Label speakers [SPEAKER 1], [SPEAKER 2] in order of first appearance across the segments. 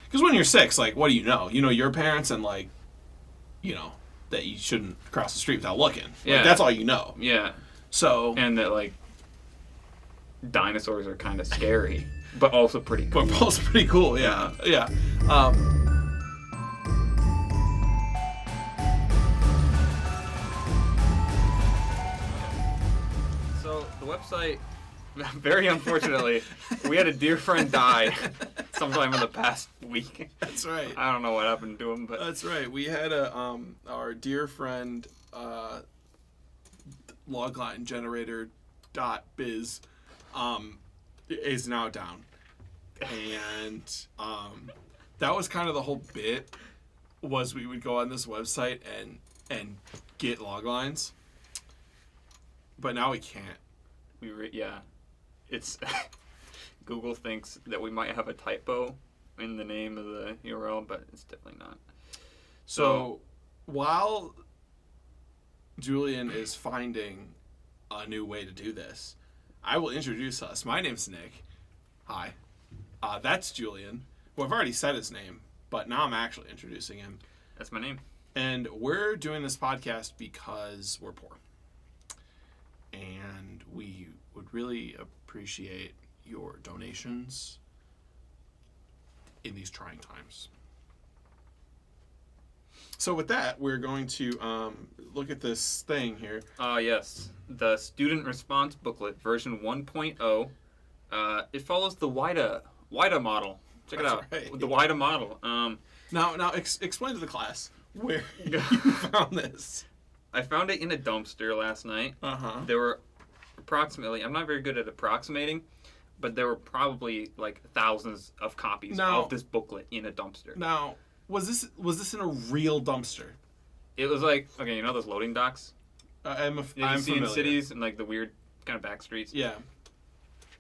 [SPEAKER 1] Because when you're 6, like, what do you know? You know your parents and, like, you know, that you shouldn't cross the street without looking.
[SPEAKER 2] Yeah.
[SPEAKER 1] Like, that's all you know.
[SPEAKER 2] Yeah.
[SPEAKER 1] So.
[SPEAKER 2] And that, like, dinosaurs are kind of scary, but also pretty cool.
[SPEAKER 1] But also pretty cool, yeah. Yeah.
[SPEAKER 2] So, the website, very unfortunately, we had a dear friend die sometime in the past week.
[SPEAKER 1] That's right.
[SPEAKER 2] I don't know what happened to him, but...
[SPEAKER 1] That's right. We had our dear friend, Logline generator.biz, is now down. And that was kind of the whole bit, was we would go on this website and get log lines. But now we can't.
[SPEAKER 2] It's Google thinks that we might have a typo in the name of the URL, but it's definitely not.
[SPEAKER 1] So while Julian is finding a new way to do this, I will introduce us. My name's Nick. Hi. That's Julian, who I've already said his name, but now I'm actually introducing him.
[SPEAKER 2] That's my name.
[SPEAKER 1] And we're doing this podcast because we're poor. And we would really appreciate your donations in these trying times. So with that, we're going to look at this thing here.
[SPEAKER 2] Yes. The Student Response Booklet, version 1.0. It follows the WIDA model. Check it out.
[SPEAKER 1] Right.
[SPEAKER 2] The WIDA model.
[SPEAKER 1] Now explain to the class where you found this.
[SPEAKER 2] I found it in a dumpster last night.
[SPEAKER 1] Uh-huh.
[SPEAKER 2] There were approximately, I'm not very good at approximating, but there were probably like thousands of copies of this booklet in a dumpster.
[SPEAKER 1] Now, was this in a real dumpster?
[SPEAKER 2] It was like, okay, you know those loading docks?
[SPEAKER 1] I'm
[SPEAKER 2] see
[SPEAKER 1] familiar.
[SPEAKER 2] in cities and like the weird kind of back streets?
[SPEAKER 1] Yeah.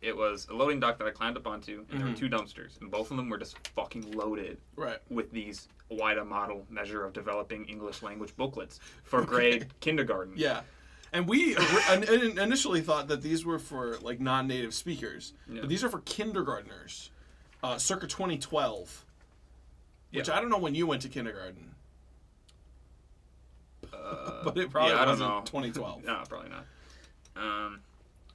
[SPEAKER 2] It was a loading dock that I climbed up onto, and there were 2 dumpsters, and both of them were just fucking loaded with these WIDA model measure of developing English language booklets for grade kindergarten.
[SPEAKER 1] Yeah. And we initially thought that these were for like non-native speakers, but these are for kindergartners, circa 2012. Which I don't know when you went to kindergarten, but it probably wasn't 2012.
[SPEAKER 2] No, probably not.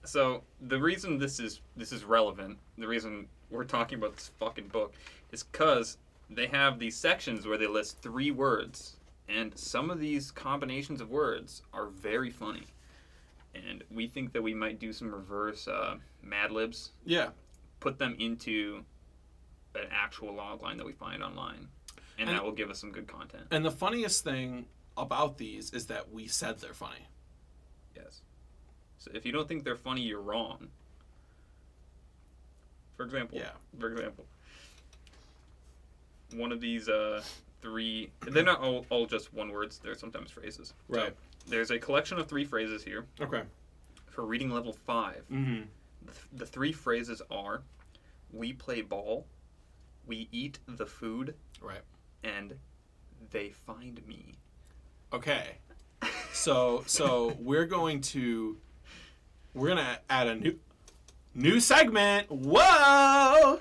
[SPEAKER 2] So the reason this is relevant, the reason we're talking about this fucking book, is because they have these sections where they list 3 words. And some of these combinations of words are very funny. And we think that we might do some reverse Mad Libs.
[SPEAKER 1] Yeah.
[SPEAKER 2] Put them into an actual log line that we find online. And that will give us some good content.
[SPEAKER 1] And the funniest thing about these is that we said they're funny.
[SPEAKER 2] Yes. So if you don't think they're funny, you're wrong. For example. One of these 3, they're not all just one words, they're sometimes phrases.
[SPEAKER 1] Right.
[SPEAKER 2] So there's a collection of 3 phrases here.
[SPEAKER 1] Okay.
[SPEAKER 2] For reading level 5.
[SPEAKER 1] Mm-hmm.
[SPEAKER 2] The 3 phrases are, we play ball, we eat the food,
[SPEAKER 1] right, and
[SPEAKER 2] they find me.
[SPEAKER 1] Okay. So we're gonna add a new segment. Whoa!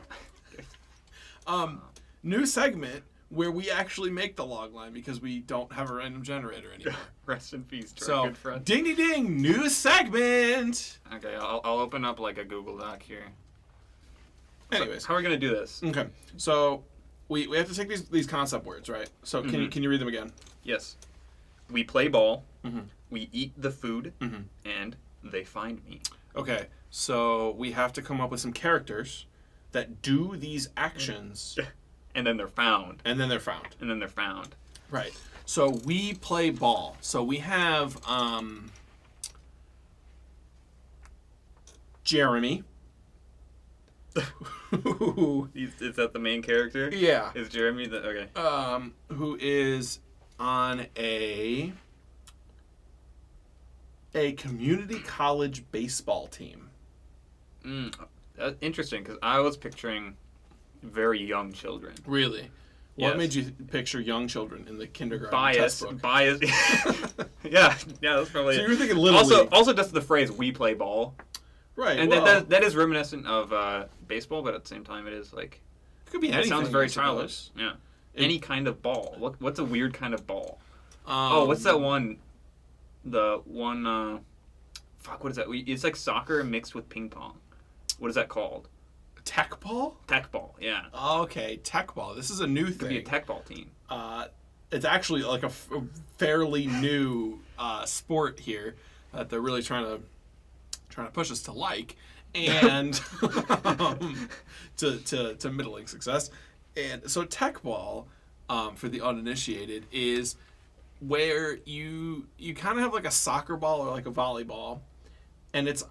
[SPEAKER 1] New segment where we actually make the log line because we don't have a random generator anymore.
[SPEAKER 2] Rest in peace to our good friend.
[SPEAKER 1] Ding ding ding, new segment.
[SPEAKER 2] Okay, I'll open up like a Google Doc here.
[SPEAKER 1] Anyways,
[SPEAKER 2] so, how are we gonna do this?
[SPEAKER 1] Okay, so we have to take these concept words, right? So can you read them again?
[SPEAKER 2] Yes. We play ball. Mm-hmm. We eat the food, and they find me. Okay,
[SPEAKER 1] so we have to come up with some characters that do these actions.
[SPEAKER 2] And then they're found.
[SPEAKER 1] Right. So we play ball. So we have Jeremy.
[SPEAKER 2] Is that the main character?
[SPEAKER 1] Yeah.
[SPEAKER 2] Is Jeremy the... Okay.
[SPEAKER 1] Who is on a community college baseball team.
[SPEAKER 2] That's interesting, because I was picturing very young children.
[SPEAKER 1] Really? What made you picture young children in the kindergarten textbook?
[SPEAKER 2] Bias. yeah, that's probably.
[SPEAKER 1] So you were thinking Little League.
[SPEAKER 2] Also, just the phrase "we play ball,"
[SPEAKER 1] right?
[SPEAKER 2] And that is reminiscent of baseball, but at the same time, it is like
[SPEAKER 1] Could be
[SPEAKER 2] That
[SPEAKER 1] anything.
[SPEAKER 2] sounds very
[SPEAKER 1] I
[SPEAKER 2] childish.
[SPEAKER 1] suppose.
[SPEAKER 2] Yeah. Any kind of ball. What's a weird kind of ball?
[SPEAKER 1] Oh,
[SPEAKER 2] What's that one? The one. Fuck. What is that? It's like soccer mixed with ping pong. What is that called?
[SPEAKER 1] Teqball?
[SPEAKER 2] Teqball. Yeah.
[SPEAKER 1] Okay, teqball. This is a new
[SPEAKER 2] Could
[SPEAKER 1] thing.
[SPEAKER 2] be a teqball team.
[SPEAKER 1] It's actually like a fairly new sport here that they're really trying to push us to like, and to middling success. And so teqball, for the uninitiated, is where you kind of have like a soccer ball or like a volleyball, and it's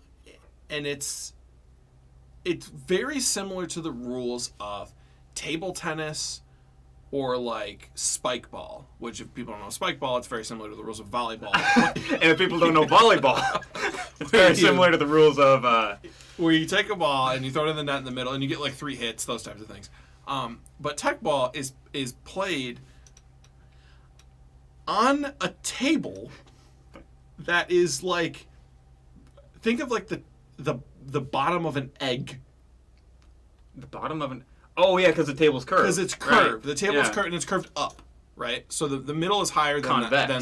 [SPEAKER 1] very similar to the rules of table tennis or like spike ball, which if people don't know spike ball, it's very similar to the rules of volleyball.
[SPEAKER 2] And if people don't know volleyball, it's very similar to the rules of...
[SPEAKER 1] where you take a ball and you throw it in the net in the middle and you get like 3 hits, those types of things. But teqball is played on a table that is like, think of like the bottom of an egg.
[SPEAKER 2] The bottom of an... Oh, yeah, because the table's curved.
[SPEAKER 1] Because it's curved.
[SPEAKER 2] Right.
[SPEAKER 1] The table's curved and it's curved up, right? So the middle is higher than
[SPEAKER 2] Convex.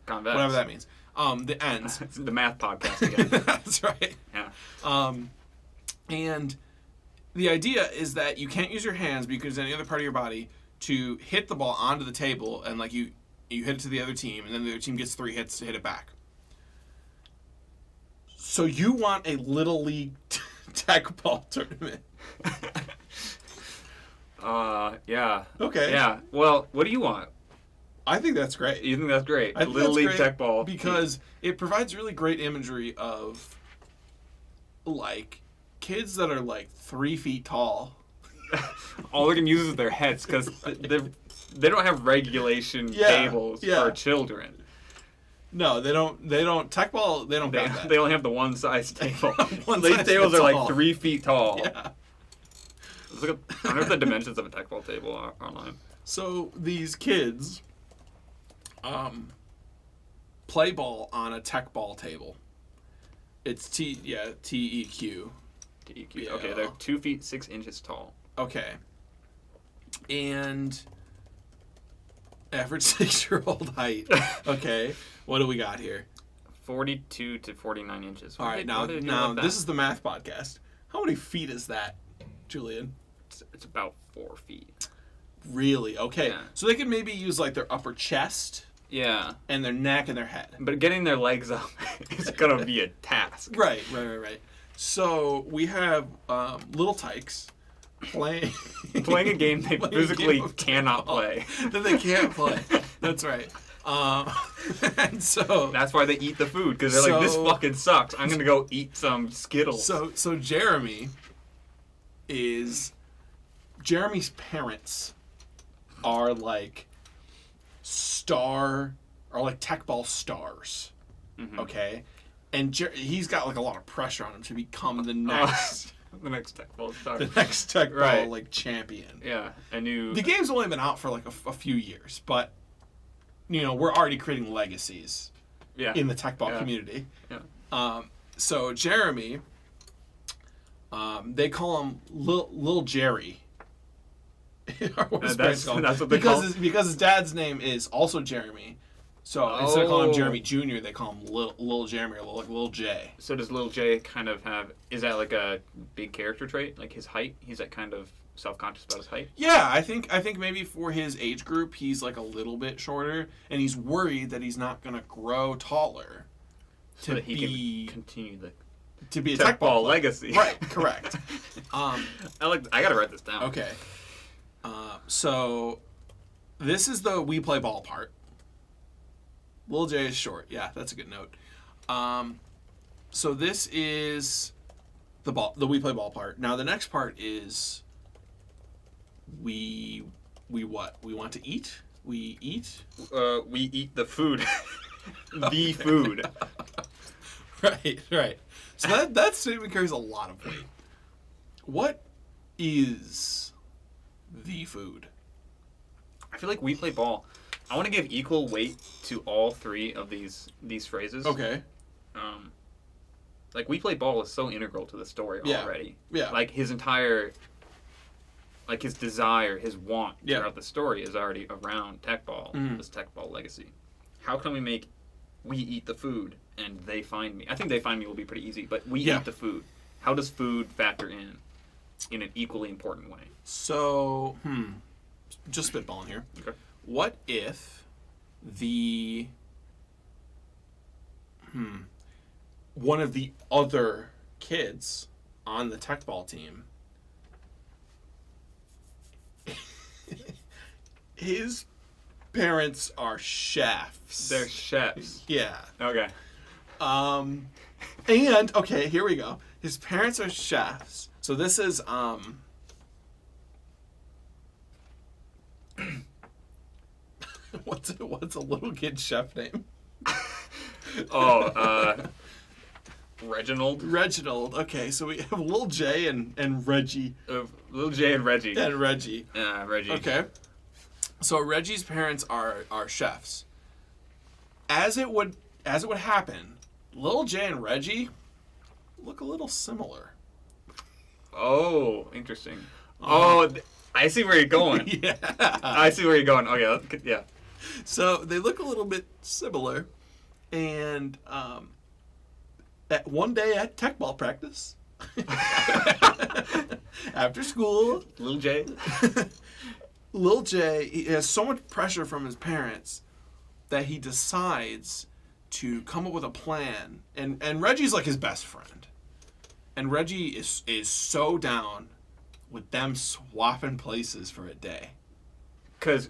[SPEAKER 1] Convex. Whatever that means. The ends.
[SPEAKER 2] It's the math podcast again.
[SPEAKER 1] That's right.
[SPEAKER 2] Yeah.
[SPEAKER 1] And the idea is that you can't use your hands, but you can use any other part of your body to hit the ball onto the table, and like you hit it to the other team, and then the other team gets 3 hits to hit it back. So you want a Little League teqball tournament.
[SPEAKER 2] Yeah.
[SPEAKER 1] Okay.
[SPEAKER 2] Yeah. Well, what do you want?
[SPEAKER 1] I think that's great.
[SPEAKER 2] You think that's great?
[SPEAKER 1] I think
[SPEAKER 2] Little
[SPEAKER 1] that's
[SPEAKER 2] League
[SPEAKER 1] great
[SPEAKER 2] teqball.
[SPEAKER 1] because it provides really great imagery of like kids that are like 3 feet tall.
[SPEAKER 2] All they can use is their heads because they don't have regulation tables for children.
[SPEAKER 1] No, they don't. Teqball, they don't got that.
[SPEAKER 2] They only have the one size table.
[SPEAKER 1] These
[SPEAKER 2] These tables are like 3 feet tall.
[SPEAKER 1] Yeah.
[SPEAKER 2] Let's look at, I wonder if the dimensions of a teqball table are online.
[SPEAKER 1] So these kids play ball on a teqball table. It's TEQ.
[SPEAKER 2] TEQ.
[SPEAKER 1] Yeah.
[SPEAKER 2] Okay, they're 2 feet 6 inches tall.
[SPEAKER 1] Okay. And average 6-year-old height. Okay. What do we got here?
[SPEAKER 2] 42 to 49 inches.
[SPEAKER 1] All right, now this is the math podcast. How many feet is that, Julian?
[SPEAKER 2] It's about 4 feet.
[SPEAKER 1] Really? Okay.
[SPEAKER 2] Yeah.
[SPEAKER 1] So they could maybe use like their upper chest.
[SPEAKER 2] Yeah.
[SPEAKER 1] And their neck and their head.
[SPEAKER 2] But getting their legs up is going to be a task.
[SPEAKER 1] Right. So we have little tykes playing
[SPEAKER 2] a game they physically cannot play.
[SPEAKER 1] That they can't play. That's right. And so
[SPEAKER 2] that's why they eat the food, because they're like, this fucking sucks. I'm gonna go eat some Skittles.
[SPEAKER 1] So Jeremy's parents are like teqball stars. Mm-hmm. Okay. And he's got like a lot of pressure on him to become the next
[SPEAKER 2] the next teqball star.
[SPEAKER 1] The next teqball like champion.
[SPEAKER 2] Yeah. The
[SPEAKER 1] game's only been out for like a few years, but you know, we're already creating legacies in the teqball community.
[SPEAKER 2] Yeah.
[SPEAKER 1] So Jeremy, they call him Lil Jerry.
[SPEAKER 2] That's what they call him.
[SPEAKER 1] Because his dad's name is also Jeremy. So instead of calling him Jeremy Jr., they call him Lil Jeremy or like Lil J.
[SPEAKER 2] So does Lil J kind of is that like a big character trait? Like his height? He's like kind of self-conscious about his height?
[SPEAKER 1] Yeah, I think maybe for his age group, he's like a little bit shorter, and he's worried that he's not going to grow taller
[SPEAKER 2] so that he can continue
[SPEAKER 1] to be a
[SPEAKER 2] teqball legacy.
[SPEAKER 1] Right, correct.
[SPEAKER 2] I got to write this down.
[SPEAKER 1] Okay. So this is the we play ball part. Lil J is short. Yeah, that's a good note. So this is the we play ball part. Now the next part is we what? We want to eat? We eat?
[SPEAKER 2] We eat the food. The food.
[SPEAKER 1] Right. So that statement carries a lot of weight. What is the food?
[SPEAKER 2] I feel like we play ball. I want to give equal weight to all 3 of these phrases.
[SPEAKER 1] Okay.
[SPEAKER 2] Like we play ball is so integral to the story already.
[SPEAKER 1] Yeah.
[SPEAKER 2] Like his entire like his desire, his want
[SPEAKER 1] Yeah.
[SPEAKER 2] throughout the story is already around teqball, this teqball legacy. How can we eat the food and they find me? I think they find me will be pretty easy, but we eat the food. How does food factor in an equally important way?
[SPEAKER 1] So, just spitballing here.
[SPEAKER 2] Okay.
[SPEAKER 1] What if one of the other kids on the teqball team, his parents are chefs.
[SPEAKER 2] They're chefs.
[SPEAKER 1] Yeah.
[SPEAKER 2] Okay.
[SPEAKER 1] And okay, here we go. His parents are chefs. So this is what's a little kid chef name?
[SPEAKER 2] Reginald.
[SPEAKER 1] Reginald. Okay, so we have Lil J and Reggie.
[SPEAKER 2] Lil J and Reggie.
[SPEAKER 1] And Reggie.
[SPEAKER 2] Reggie.
[SPEAKER 1] Okay. So Reggie's parents are chefs. As it would happen, Lil J and Reggie look a little similar.
[SPEAKER 2] Oh, interesting. I see where you're going.
[SPEAKER 1] Yeah.
[SPEAKER 2] I see where you're going. Okay, yeah.
[SPEAKER 1] So they look a little bit similar, and at one day at teqball practice, after school,
[SPEAKER 2] Lil J.
[SPEAKER 1] Lil J, he has so much pressure from his parents that he decides to come up with a plan, and Reggie's like his best friend, and Reggie is so down with them swapping places for a day.
[SPEAKER 2] Because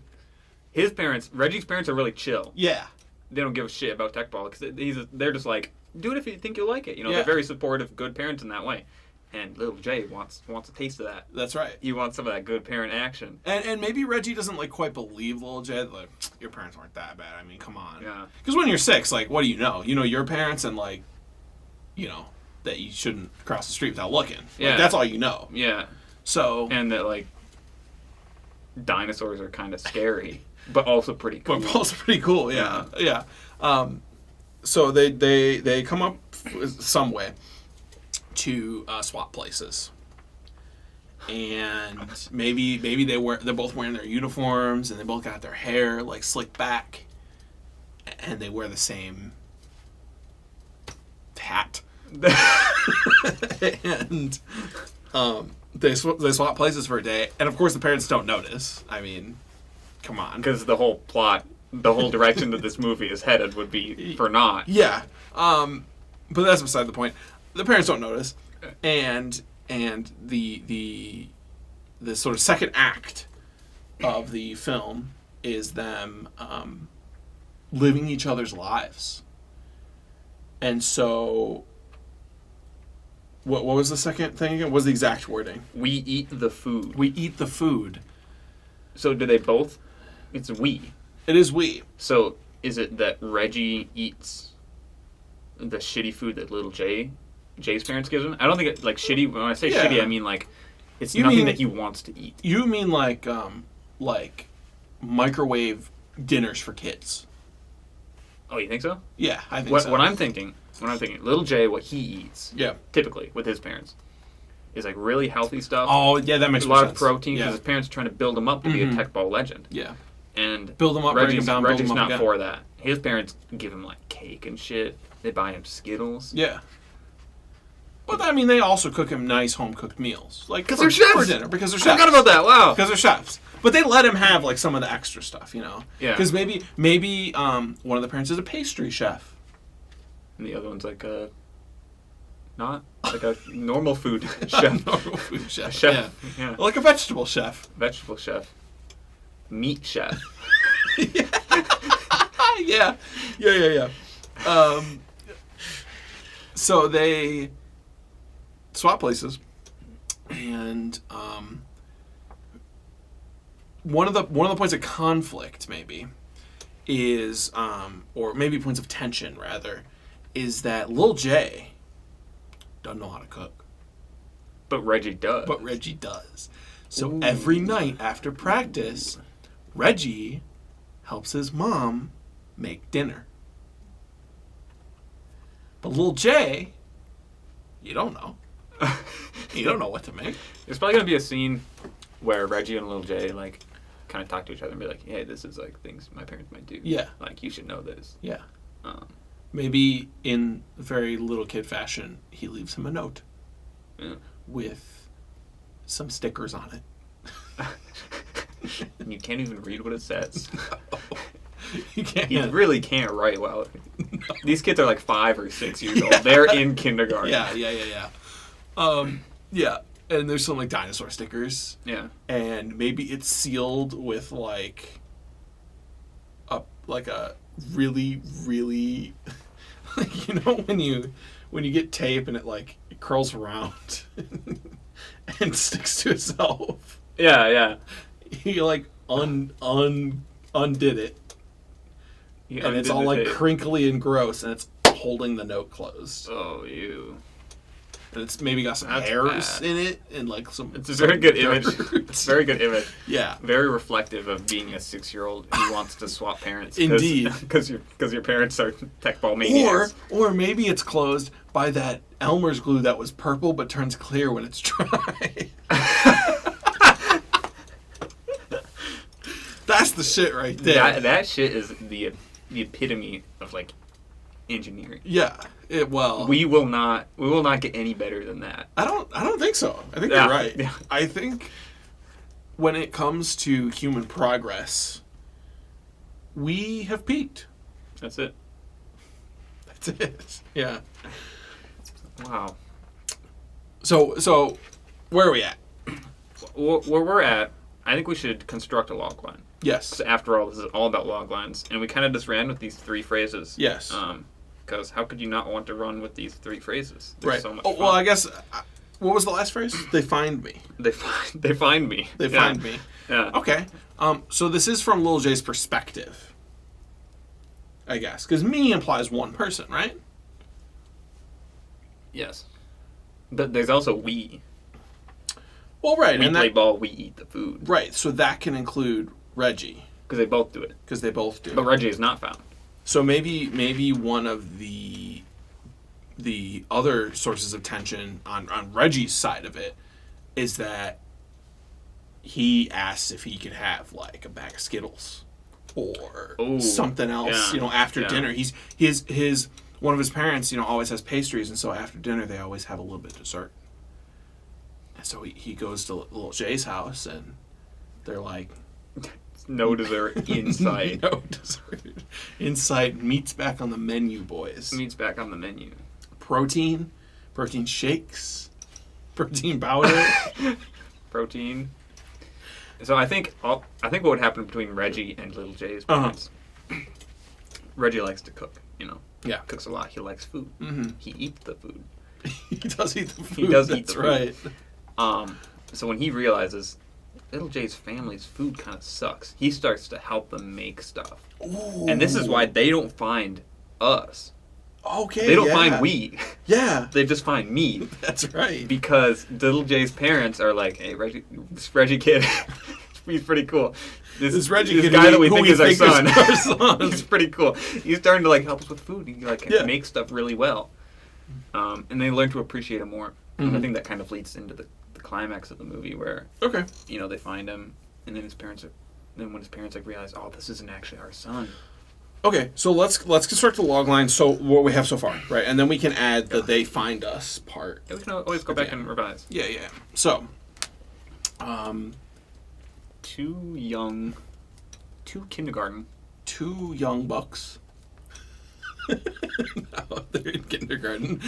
[SPEAKER 2] Reggie's parents are really chill.
[SPEAKER 1] Yeah.
[SPEAKER 2] They don't give a shit about teqball because they're just like, do it if you think you'll like it. You know,
[SPEAKER 1] Yeah.
[SPEAKER 2] they're very supportive, good parents in that way. And Lil J wants a taste of that.
[SPEAKER 1] That's right.
[SPEAKER 2] He wants some of that good parent action.
[SPEAKER 1] And maybe Reggie doesn't like quite believe Lil J. Like, your parents weren't that bad. I mean, come on.
[SPEAKER 2] Yeah.
[SPEAKER 1] Because when you're 6, like, what do you know? You know your parents and like, you know that you shouldn't cross the street without looking.
[SPEAKER 2] Yeah.
[SPEAKER 1] Like, that's all you know.
[SPEAKER 2] Yeah.
[SPEAKER 1] So.
[SPEAKER 2] And that like dinosaurs are kind of scary, but also pretty cool.
[SPEAKER 1] But also pretty cool. Yeah. Yeah. So they come up with some way to swap places. And maybe they're both wearing their uniforms and they both got their hair like slicked back and they wear the same hat. And they swap places for a day, and of course the parents don't notice. I mean, come on.
[SPEAKER 2] Because the whole plot, the whole direction that this movie is headed would be for naught.
[SPEAKER 1] Yeah. But that's beside the point. The parents don't notice, and the sort of second act of the film is them living each other's lives. And so, what was the second thing again? What was the exact wording?
[SPEAKER 2] We eat the food.
[SPEAKER 1] We eat the food.
[SPEAKER 2] So do they both? It's we.
[SPEAKER 1] It is we.
[SPEAKER 2] So is it that Reggie eats the shitty food that little Jay's parents gives him? I don't think it, like shitty. When I say
[SPEAKER 1] Yeah.
[SPEAKER 2] shitty, I mean like it's
[SPEAKER 1] You
[SPEAKER 2] nothing
[SPEAKER 1] mean-
[SPEAKER 2] that he wants to eat.
[SPEAKER 1] You mean like microwave dinners for kids?
[SPEAKER 2] Oh, you think so?
[SPEAKER 1] Yeah, I think so.
[SPEAKER 2] What I'm thinking, little Jay, what he eats,
[SPEAKER 1] Yeah.
[SPEAKER 2] typically with his parents, is like really healthy stuff.
[SPEAKER 1] Oh, yeah, that makes
[SPEAKER 2] a
[SPEAKER 1] more
[SPEAKER 2] lot
[SPEAKER 1] sense.
[SPEAKER 2] of protein because
[SPEAKER 1] Yeah.
[SPEAKER 2] his parents are trying to build him up to be a teqball legend.
[SPEAKER 1] Yeah.
[SPEAKER 2] And
[SPEAKER 1] Build him up, break him down, build
[SPEAKER 2] Reggie's
[SPEAKER 1] him up
[SPEAKER 2] not
[SPEAKER 1] again.
[SPEAKER 2] for that. His parents give him like cake and shit. They buy him Skittles.
[SPEAKER 1] Yeah. But I mean, they also cook him nice home cooked meals, like
[SPEAKER 2] 'Cause
[SPEAKER 1] for-
[SPEAKER 2] they're chefs.
[SPEAKER 1] for dinner. Because they're
[SPEAKER 2] I
[SPEAKER 1] chefs.
[SPEAKER 2] forgot about that. Wow.
[SPEAKER 1] Because they're chefs. But they let him have like some of the extra stuff, you know.
[SPEAKER 2] Yeah.
[SPEAKER 1] Because maybe one of the parents is a pastry chef.
[SPEAKER 2] And the other one's like not like a normal food chef.
[SPEAKER 1] Normal food chef.
[SPEAKER 2] A chef. Yeah.
[SPEAKER 1] Like a vegetable chef.
[SPEAKER 2] Vegetable chef. Meat chef.
[SPEAKER 1] Yeah. So they swap places, and one of the points of conflict maybe is, or maybe points of tension rather, is that Lil J doesn't know how to cook,
[SPEAKER 2] But Reggie does.
[SPEAKER 1] but Reggie does. So
[SPEAKER 2] Ooh.
[SPEAKER 1] every night after practice, Reggie helps his mom make dinner. But Lil J, you don't know. You don't know what to make.
[SPEAKER 2] There's probably gonna be a scene where Reggie and Lil J like kind of talk to each other and be like, hey, this is like things my parents might do.
[SPEAKER 1] Yeah.
[SPEAKER 2] Like you should know this.
[SPEAKER 1] Yeah.
[SPEAKER 2] Um,
[SPEAKER 1] Maybe in very little kid fashion, he leaves him a note
[SPEAKER 2] yeah.
[SPEAKER 1] with some stickers on it.
[SPEAKER 2] And you can't even read what it says.
[SPEAKER 1] You can't.
[SPEAKER 2] You really can't write well. No. These kids are like 5 or 6 years old. They're in kindergarten.
[SPEAKER 1] Yeah. Yeah. And there's some like dinosaur stickers.
[SPEAKER 2] Yeah.
[SPEAKER 1] And maybe it's sealed with like a really, really like, you know, when you get tape and it like it curls around and sticks to itself.
[SPEAKER 2] Yeah.
[SPEAKER 1] He like undid it. And it's all like crinkly and gross, and it's holding the note closed.
[SPEAKER 2] Oh, ew.
[SPEAKER 1] And it's maybe got some hairs in it, and like some.
[SPEAKER 2] It's a very good image. It's a very good image.
[SPEAKER 1] Yeah.
[SPEAKER 2] Very reflective of being a 6-year-old who wants to swap parents.
[SPEAKER 1] Indeed.
[SPEAKER 2] Because your parents are teqball maniacs.
[SPEAKER 1] Or maybe it's closed by that Elmer's glue that was purple but turns clear when it's dry. That's the shit right there.
[SPEAKER 2] That shit is the epitome of like engineering.
[SPEAKER 1] Yeah.
[SPEAKER 2] We will not get any better than that.
[SPEAKER 1] I don't think so. I think you're right. Yeah. I think when it comes to human progress, we have peaked.
[SPEAKER 2] That's it.
[SPEAKER 1] That's it. Yeah.
[SPEAKER 2] Wow.
[SPEAKER 1] So where are we at?
[SPEAKER 2] Where we're at, I think we should construct a log line.
[SPEAKER 1] Yes.
[SPEAKER 2] Because after all, this is all about log lines, and we kind of just ran with these 3 phrases.
[SPEAKER 1] Yes.
[SPEAKER 2] Because how could you not want to run with these 3 phrases? They're
[SPEAKER 1] right.
[SPEAKER 2] So much
[SPEAKER 1] fun.
[SPEAKER 2] Fun.
[SPEAKER 1] Well, I guess what was the last phrase? They find me.
[SPEAKER 2] They find me.
[SPEAKER 1] They find me.
[SPEAKER 2] Yeah.
[SPEAKER 1] Okay. So this is from Lil J's perspective, I guess, because me implies one person, right?
[SPEAKER 2] Yes. But there's also we.
[SPEAKER 1] Well, right.
[SPEAKER 2] We play ball. We eat the food.
[SPEAKER 1] Right. So that can include Reggie.
[SPEAKER 2] Because they both do it.
[SPEAKER 1] Because they both do.
[SPEAKER 2] But Reggie is not found.
[SPEAKER 1] So maybe one of the other sources of tension on Reggie's side of it is that he asks if he could have like a bag of Skittles or something else, after dinner. His one of his parents, always has pastries, and so after dinner they always have a little bit of dessert. And so he goes to Lil J's house, and they're like,
[SPEAKER 2] no dessert in sight.
[SPEAKER 1] No dessert in sight. Meat's back on the menu, boys.
[SPEAKER 2] Meat's back on the menu.
[SPEAKER 1] Protein shakes, protein powder,
[SPEAKER 2] protein. So I think what would happen between Reggie and Lil J's parents. Reggie likes to cook.
[SPEAKER 1] Yeah,
[SPEAKER 2] cooks a lot. He likes food.
[SPEAKER 1] Mm-hmm.
[SPEAKER 2] He eats the food.
[SPEAKER 1] He does eat the food.
[SPEAKER 2] He does eat the
[SPEAKER 1] food. Right.
[SPEAKER 2] So when he realizes Little J's family's food kind of sucks, he starts to help them make stuff.
[SPEAKER 1] Ooh.
[SPEAKER 2] And this is why they don't find us.
[SPEAKER 1] Okay.
[SPEAKER 2] They don't find we.
[SPEAKER 1] Yeah.
[SPEAKER 2] They just find me.
[SPEAKER 1] That's right.
[SPEAKER 2] Because Little J's parents are like, hey, this Reggie kid, he's pretty cool. This Reggie kid, guy that we think is our son. He's pretty cool. He's starting to help us with food. He make stuff really well. And they learn to appreciate him more. Mm-hmm. And I think that kind of leads into the climax of the movie where they find him, and then when his parents realize, oh, this isn't actually our son.
[SPEAKER 1] Okay, so let's construct the log line. So what we have so far, right? And then we can add the they find us part.
[SPEAKER 2] Yeah, we can always go back and revise.
[SPEAKER 1] Yeah. So,
[SPEAKER 2] 2 kindergarten.
[SPEAKER 1] 2 young bucks. No, they're in kindergarten.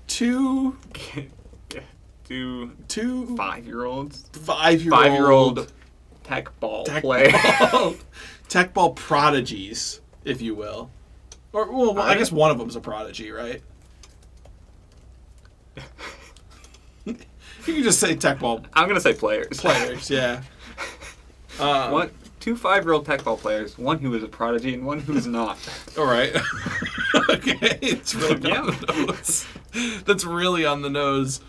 [SPEAKER 1] 2
[SPEAKER 2] 5-year-olds.
[SPEAKER 1] 5-year-old
[SPEAKER 2] teqball play.
[SPEAKER 1] Teqball prodigies, if you will. Or, well, I guess one of them's a prodigy, right? You can just say teqball.
[SPEAKER 2] I'm going to say players.
[SPEAKER 1] Players, yeah.
[SPEAKER 2] 2 5-year-old teqball players, one who is a prodigy and one who is not.
[SPEAKER 1] All right. Okay, it's really on the nose. That's really on the nose.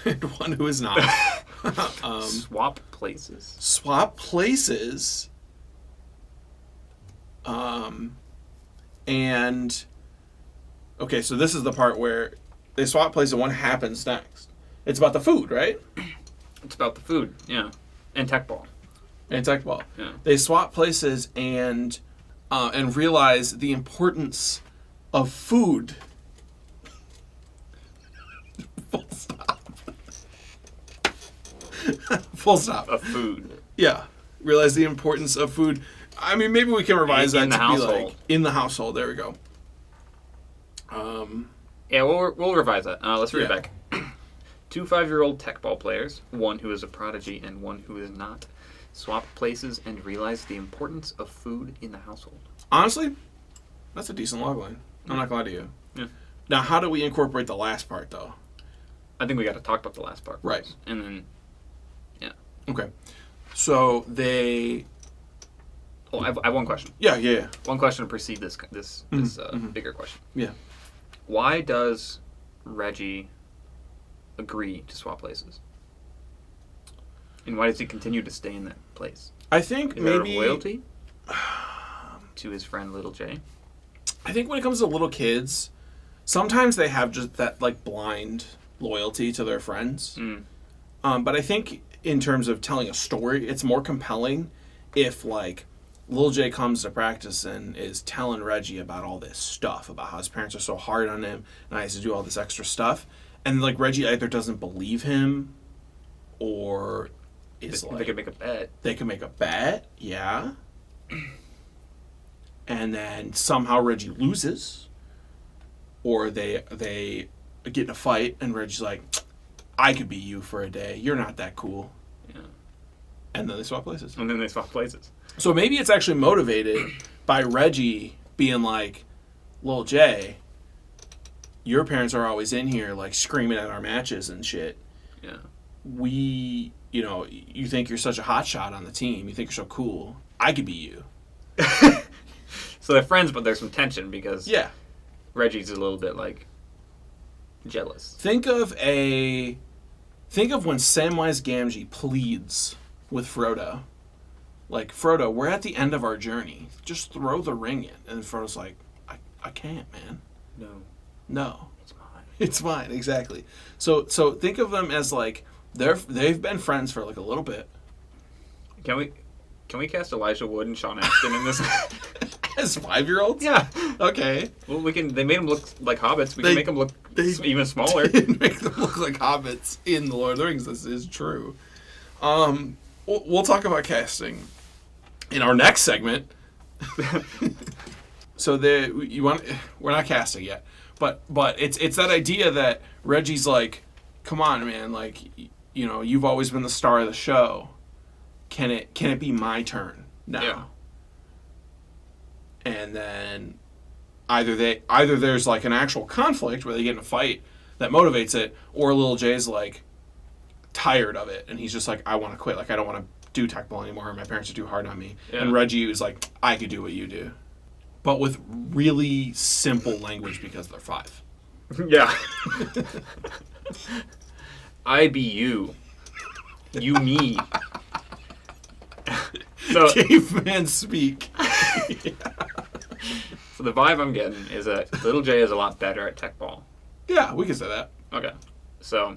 [SPEAKER 1] And one who is not.
[SPEAKER 2] Swap places.
[SPEAKER 1] Swap places. And okay, so this is the part where they swap places, and what happens next? It's about the food, right?
[SPEAKER 2] It's about the food, yeah, and teqball.
[SPEAKER 1] And teqball.
[SPEAKER 2] Yeah.
[SPEAKER 1] They swap places and realize the importance of food. Full stop. Full stop.
[SPEAKER 2] Of food.
[SPEAKER 1] Yeah. Realize the importance of food. I mean, maybe we can revise that to be like in the household. There we go.
[SPEAKER 2] Yeah, we'll revise that. Let's read it back. 2 5-year-old teqball players, one who is a prodigy and one who is not, swap places and realize the importance of food in the household.
[SPEAKER 1] Honestly, that's a decent logline. I'm not gonna lie to you.
[SPEAKER 2] Yeah.
[SPEAKER 1] Now, how do we incorporate the last part, though?
[SPEAKER 2] I think we got to talk about the last part.
[SPEAKER 1] Right.
[SPEAKER 2] And then, yeah.
[SPEAKER 1] Okay. So they...
[SPEAKER 2] Oh, I have one question.
[SPEAKER 1] Yeah.
[SPEAKER 2] One question to precede this bigger question.
[SPEAKER 1] Yeah.
[SPEAKER 2] Why does Reggie agree to swap places? And why does he continue to stay in that place?
[SPEAKER 1] I think
[SPEAKER 2] Is
[SPEAKER 1] maybe...
[SPEAKER 2] there loyalty to his friend Little J?
[SPEAKER 1] I think when it comes to little kids, sometimes they have just that like blind loyalty to their friends. But I think in terms of telling a story, it's more compelling if like Lil J comes to practice and is telling Reggie about all this stuff, about how his parents are so hard on him and I used to do all this extra stuff. And like Reggie either doesn't believe him or is
[SPEAKER 2] They could make a bet.
[SPEAKER 1] They can make a bet, yeah. And then somehow Reggie loses. Or they get in a fight and Reggie's like, I could be you for a day. You're not that cool.
[SPEAKER 2] Yeah.
[SPEAKER 1] And then they swap places. So maybe it's actually motivated by Reggie being like, Lil J, your parents are always in here like screaming at our matches and shit.
[SPEAKER 2] Yeah.
[SPEAKER 1] You think you're such a hot shot on the team. You think you're so cool. I could be you.
[SPEAKER 2] So they're friends, but there's some tension because
[SPEAKER 1] Yeah.
[SPEAKER 2] Reggie's a little bit like jealous.
[SPEAKER 1] Think of when Samwise Gamgee pleads with Frodo. Like, Frodo, we're at the end of our journey. Just throw the ring in. And Frodo's like, I can't, man. No.
[SPEAKER 2] It's mine.
[SPEAKER 1] It's mine, exactly. So think of them as like they've been friends for like a little bit.
[SPEAKER 2] Can we cast Elijah Wood and Sean Astin in this?
[SPEAKER 1] As 5-year-olds?
[SPEAKER 2] Yeah.
[SPEAKER 1] Okay.
[SPEAKER 2] Well, they made them look like hobbits. We can make them look even smaller.
[SPEAKER 1] Make them look like hobbits in the Lord of the Rings. This is true. We'll talk about casting in our next segment. So we're not casting yet, but it's that idea that Reggie's like, come on, man, like, you've always been the star of the show. Can it be my turn now?
[SPEAKER 2] Yeah.
[SPEAKER 1] And then either there's like an actual conflict where they get in a fight that motivates it, or Lil J's like tired of it and he's just like, I want to quit. Like, I don't want to do teqball anymore. My parents are too hard on me. Yeah. And Reggie was like, I could do what you do, but with really simple language because they're 5.
[SPEAKER 2] Yeah. I be you. You me. So,
[SPEAKER 1] caveman speak.
[SPEAKER 2] Yeah. So the vibe I'm getting is that Little J is a lot better at teqball.
[SPEAKER 1] Yeah, we can say that.
[SPEAKER 2] Okay. So,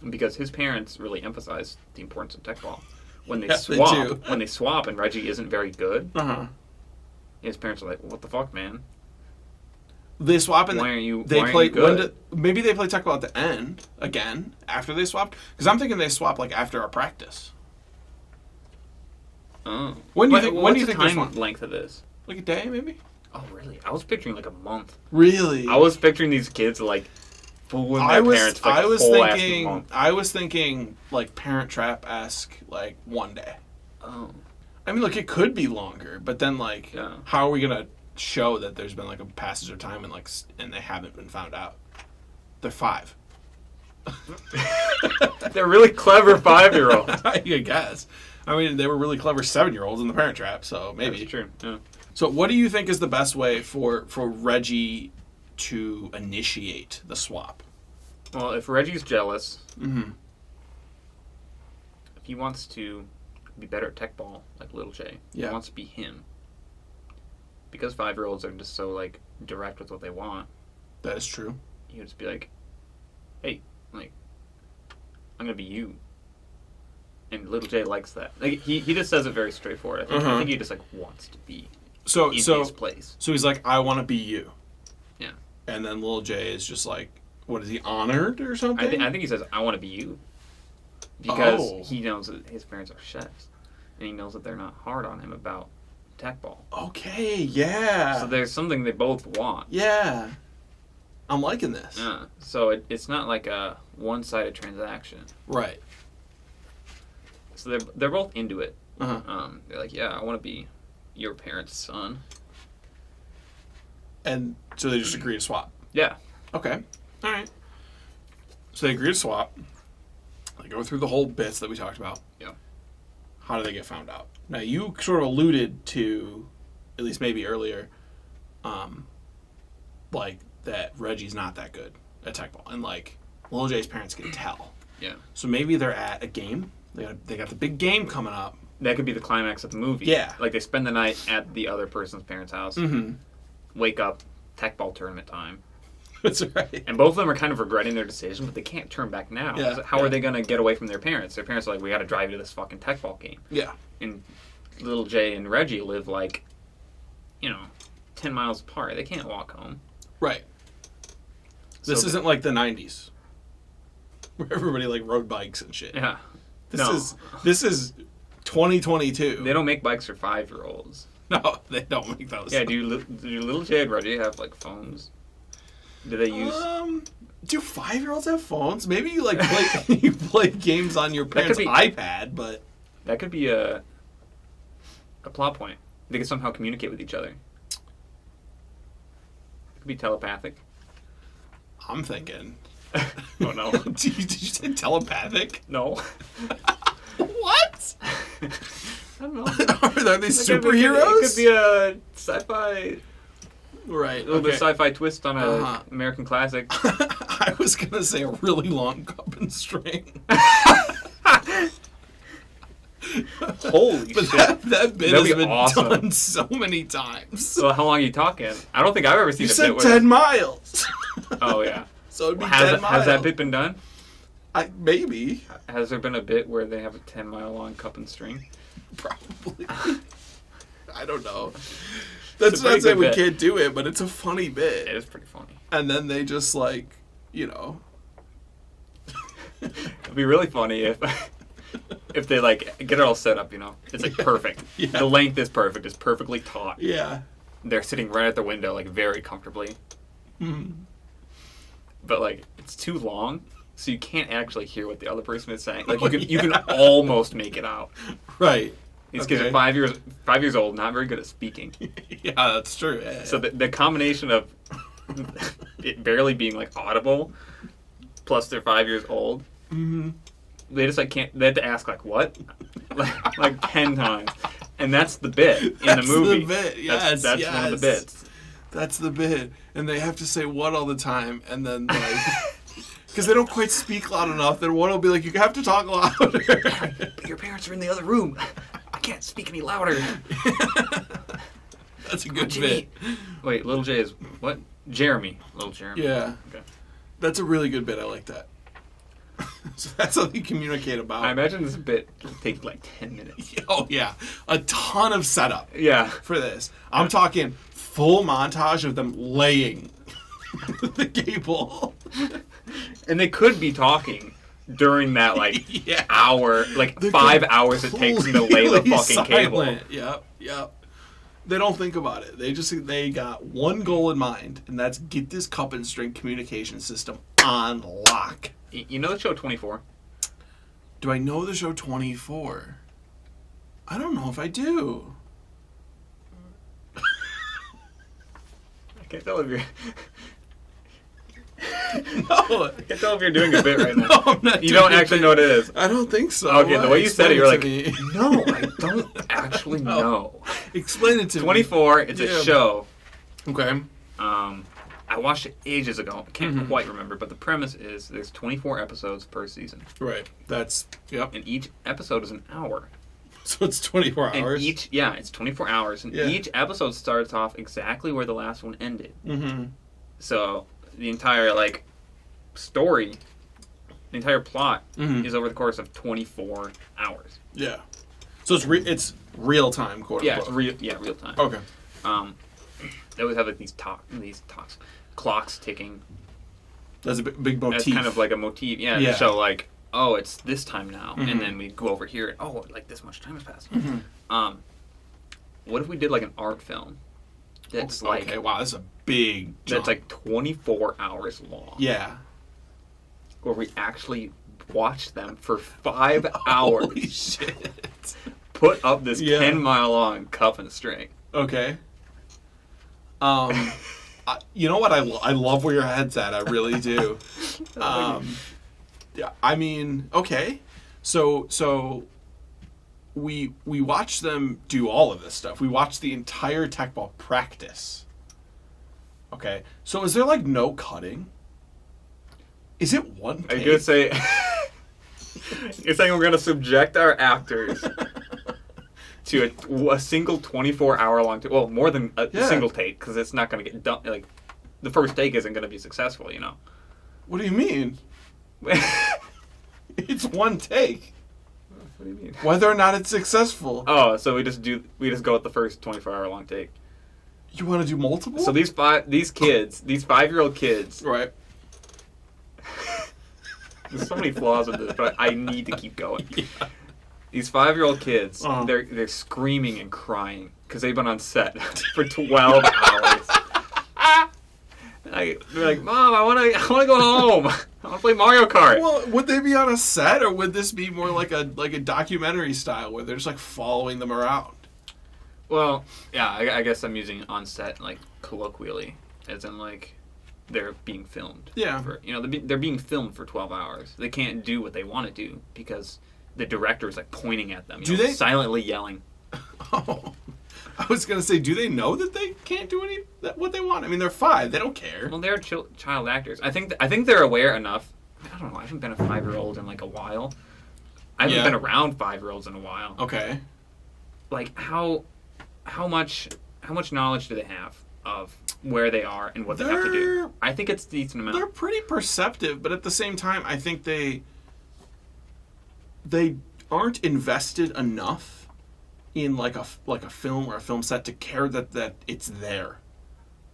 [SPEAKER 2] because his parents really emphasize the importance of teqball. When they swap and Reggie isn't very good, his parents are like, what the fuck, man?
[SPEAKER 1] They swap and
[SPEAKER 2] why aren't you
[SPEAKER 1] good? Maybe they play teqball at the end again after they swapped. Because I'm thinking they swap like after our practice.
[SPEAKER 2] Oh.
[SPEAKER 1] When do you think
[SPEAKER 2] the time length of this?
[SPEAKER 1] Like a day, maybe?
[SPEAKER 2] Oh, really? I was picturing like a month.
[SPEAKER 1] Really?
[SPEAKER 2] I was picturing these kids like fooling their parents for like a whole ass month.
[SPEAKER 1] I was thinking like Parent Trap-esque, like one day.
[SPEAKER 2] Oh.
[SPEAKER 1] I mean, look, it could be longer, but then like, how are we gonna show that there's been like a passage of time and they haven't been found out? They're 5.
[SPEAKER 2] They're really clever 5-year-olds.
[SPEAKER 1] I guess. I mean, they were really clever 7-year-olds in the Parent Trap, so maybe.
[SPEAKER 2] That's true. Yeah.
[SPEAKER 1] So what do you think is the best way for Reggie to initiate the swap?
[SPEAKER 2] Well, if Reggie's jealous,
[SPEAKER 1] if
[SPEAKER 2] he wants to be better at teqball, like Little J, he wants to be him. Because 5-year-olds are just so like direct with what they want.
[SPEAKER 1] That is true.
[SPEAKER 2] He would just be like, Like, I'm gonna be you. And Little J likes that. Like he just says it very straightforward. I think he just like wants to be in his place.
[SPEAKER 1] So he's like, I want to be you.
[SPEAKER 2] Yeah.
[SPEAKER 1] And then Lil J is just like, what is he, honored or something?
[SPEAKER 2] I think he says, I want to be you. Because he knows that his parents are chefs. And he knows that they're not hard on him about teqball.
[SPEAKER 1] Okay, yeah.
[SPEAKER 2] So there's something they both want.
[SPEAKER 1] Yeah. I'm liking this.
[SPEAKER 2] Yeah. So it's not like a one-sided transaction.
[SPEAKER 1] Right.
[SPEAKER 2] So they're both into it.
[SPEAKER 1] Uh-huh.
[SPEAKER 2] They're like, yeah, I want to be your parents' son.
[SPEAKER 1] And so they just agree to swap.
[SPEAKER 2] Yeah.
[SPEAKER 1] Okay. All right. So they agree to swap. They go through the whole bits that we talked about.
[SPEAKER 2] Yeah.
[SPEAKER 1] How do they get found out? Now, you sort of alluded to, at least maybe earlier, like, that Reggie's not that good at teqball. And, like, Lil J's parents can tell.
[SPEAKER 2] Yeah.
[SPEAKER 1] So maybe they're at a game. They got the big game coming up.
[SPEAKER 2] That could be the climax of the movie.
[SPEAKER 1] Yeah.
[SPEAKER 2] Like, they spend the night at the other person's parents' house.
[SPEAKER 1] Mm-hmm.
[SPEAKER 2] Wake up, teqball tournament time.
[SPEAKER 1] That's right.
[SPEAKER 2] And both of them are kind of regretting their decision, but they can't turn back now.
[SPEAKER 1] Yeah,
[SPEAKER 2] How are they going to get away from their parents? Their parents are like, we got to drive you to this fucking teqball game.
[SPEAKER 1] Yeah.
[SPEAKER 2] And Little J and Reggie live, like, 10 miles apart. They can't walk home.
[SPEAKER 1] Right. This isn't like the 90s. Where everybody, like, rode bikes and shit.
[SPEAKER 2] Yeah.
[SPEAKER 1] This is 2022.
[SPEAKER 2] They don't make bikes for 5-year-olds.
[SPEAKER 1] No, they don't make those.
[SPEAKER 2] Yeah, do Little J and Reggie have, like, phones? Do they use...
[SPEAKER 1] Do 5-year-olds have phones? Maybe you, like, play, you play games on your parents' iPad, but...
[SPEAKER 2] That could be a plot point. They could somehow communicate with each other. It could be telepathic.
[SPEAKER 1] I'm thinking...
[SPEAKER 2] Oh, no.
[SPEAKER 1] Did you say telepathic?
[SPEAKER 2] No.
[SPEAKER 1] What?
[SPEAKER 2] I don't know.
[SPEAKER 1] Are they superheroes?
[SPEAKER 2] It could be a sci-fi...
[SPEAKER 1] Right.
[SPEAKER 2] A little bit of sci-fi twist on an American classic.
[SPEAKER 1] I was going to say a really long cup and string.
[SPEAKER 2] Holy shit.
[SPEAKER 1] That bit has been done so many times.
[SPEAKER 2] So how long are you talking? I don't think I've ever seen
[SPEAKER 1] a
[SPEAKER 2] bit
[SPEAKER 1] where... 10 miles.
[SPEAKER 2] Oh, yeah.
[SPEAKER 1] So it'd be 10 miles.
[SPEAKER 2] Has that bit been done?
[SPEAKER 1] Maybe.
[SPEAKER 2] Has there been a bit where they have a 10-mile long cup and string?
[SPEAKER 1] Probably. I don't know. That's not saying we can't do it, but it's a funny bit.
[SPEAKER 2] It is pretty funny.
[SPEAKER 1] And then they just, like,
[SPEAKER 2] It'd be really funny if they, like, get it all set up, It's, like, perfect. Yeah. The length is perfect. It's perfectly taut.
[SPEAKER 1] Yeah.
[SPEAKER 2] They're sitting right at the window, like, very comfortably.
[SPEAKER 1] Mm-hmm.
[SPEAKER 2] But, like, it's too long, so you can't actually hear what the other person is saying. Like, you can almost make it out.
[SPEAKER 1] Right.
[SPEAKER 2] These kids are 5 years old, not very good at speaking.
[SPEAKER 1] Yeah, that's true. Yeah,
[SPEAKER 2] so the combination of it barely being, like, audible, plus they're 5 years old, they just, like, can't... They have to ask, like, what? like 10 times. And that's the bit in the movie.
[SPEAKER 1] That's the bit, yes.
[SPEAKER 2] That's one of the bits.
[SPEAKER 1] That's the bit. And they have to say what all the time, and then, like... Because they don't quite speak loud enough, then one will be like, you have to talk louder.
[SPEAKER 2] But your parents are in the other room. I can't speak any louder.
[SPEAKER 1] That's a good bit.
[SPEAKER 2] Wait, Little J is what? Jeremy. Little Jeremy.
[SPEAKER 1] Yeah.
[SPEAKER 2] Okay.
[SPEAKER 1] That's a really good bit. I like that. So that's how they communicate about.
[SPEAKER 2] I imagine this bit will take like 10 minutes.
[SPEAKER 1] Oh, yeah. A ton of setup.
[SPEAKER 2] Yeah.
[SPEAKER 1] For this. I'm talking full montage of them laying the cable.
[SPEAKER 2] And they could be talking during that, like, hour, like, 5 hours it takes them to lay the fucking cable.
[SPEAKER 1] Yep. They don't think about it. They got one goal in mind, and that's get this cup and string communication system on lock.
[SPEAKER 2] You know the show 24?
[SPEAKER 1] Do I know the show 24? I don't know if I do.
[SPEAKER 2] I can't tell if you're...
[SPEAKER 1] No.
[SPEAKER 2] I can't tell if you're doing a bit right now.
[SPEAKER 1] No, I'm not.
[SPEAKER 2] You don't actually know what it is.
[SPEAKER 1] I don't think so.
[SPEAKER 2] Okay, the way you said it, you're like,
[SPEAKER 1] me.
[SPEAKER 2] No, I don't actually know.
[SPEAKER 1] Explain it to
[SPEAKER 2] 24, me. 24, it's a show.
[SPEAKER 1] Okay.
[SPEAKER 2] I watched it ages ago. I can't quite remember, but the premise is there's 24 episodes per season.
[SPEAKER 1] Right. Yep.
[SPEAKER 2] And each episode is an hour.
[SPEAKER 1] So it's 24 hours?
[SPEAKER 2] And it's 24 hours. And each episode starts off exactly where the last one ended.
[SPEAKER 1] Mm-hmm.
[SPEAKER 2] So the entire, like, story The entire plot
[SPEAKER 1] Mhm.
[SPEAKER 2] is over the course of 24 hours.
[SPEAKER 1] Yeah. So it's real time, quote
[SPEAKER 2] Yeah, it's
[SPEAKER 1] unquote.
[SPEAKER 2] real time.
[SPEAKER 1] Okay.
[SPEAKER 2] They always have like these clocks ticking.
[SPEAKER 1] That's a big motif.
[SPEAKER 2] That's kind of like a motif,
[SPEAKER 1] Yeah.
[SPEAKER 2] to show like, oh, it's this time now,
[SPEAKER 1] Mhm.
[SPEAKER 2] and then we go over here, and oh, like this much time has passed.
[SPEAKER 1] Mhm.
[SPEAKER 2] What if we did like an art film that's like,
[SPEAKER 1] okay, wow, that's a big jump.
[SPEAKER 2] that's like 24 hours long,
[SPEAKER 1] yeah.
[SPEAKER 2] where we actually watch them for 5 hours,
[SPEAKER 1] Holy shit.
[SPEAKER 2] put up this
[SPEAKER 1] Yeah.
[SPEAKER 2] 10-mile long cup and string.
[SPEAKER 1] Okay. You know what? I love where your head's at. I really do. Yeah. I mean, okay. So we watch them do all of this stuff. We watch the entire teqball practice. Okay. So is there like no cutting? Is it one
[SPEAKER 2] Are
[SPEAKER 1] take?
[SPEAKER 2] you gonna say? You're saying we're gonna subject our actors to a single 24-hour long take? Well, more than a
[SPEAKER 1] Yeah.
[SPEAKER 2] single take, because it's not gonna get done. Like, the first take isn't gonna be successful, you know.
[SPEAKER 1] What do you mean?
[SPEAKER 2] What
[SPEAKER 1] It's one take.
[SPEAKER 2] do you mean?
[SPEAKER 1] Whether or not it's successful.
[SPEAKER 2] Oh, so we just go with the first 24-hour long take.
[SPEAKER 1] You want to do multiple?
[SPEAKER 2] So these 5-year-old kids.
[SPEAKER 1] Right.
[SPEAKER 2] There's so many flaws with this, but I need to keep going.
[SPEAKER 1] Yeah.
[SPEAKER 2] These 5-year-old kids,
[SPEAKER 1] Uh-huh.
[SPEAKER 2] they're screaming and crying because they've been on set for 12 hours. They're like, Mom, I want to go home. I want to play Mario Kart.
[SPEAKER 1] Well, would they be on a set, or would this be more like a documentary style where they're just like following them around?
[SPEAKER 2] Well, yeah, I guess I'm using on set like colloquially, as in like they're being filmed.
[SPEAKER 1] Yeah.
[SPEAKER 2] They're being filmed for 12 hours. They can't do what they want to do because the director is like pointing at them.
[SPEAKER 1] Do they
[SPEAKER 2] silently yelling?
[SPEAKER 1] Oh, I was gonna say, do they know that they can't do what they want? I mean, they're 5; they don't care.
[SPEAKER 2] Well, they're child actors. I think they're aware enough. I don't know. I haven't been a 5-year-old in like a while. I haven't been around 5-year-olds in a while.
[SPEAKER 1] Okay.
[SPEAKER 2] Like how much knowledge do they have of where they are and what they have to do? I think it's a decent amount.
[SPEAKER 1] They're pretty perceptive, but at the same time, I think they aren't invested enough in like a film or a film set to care that it's there.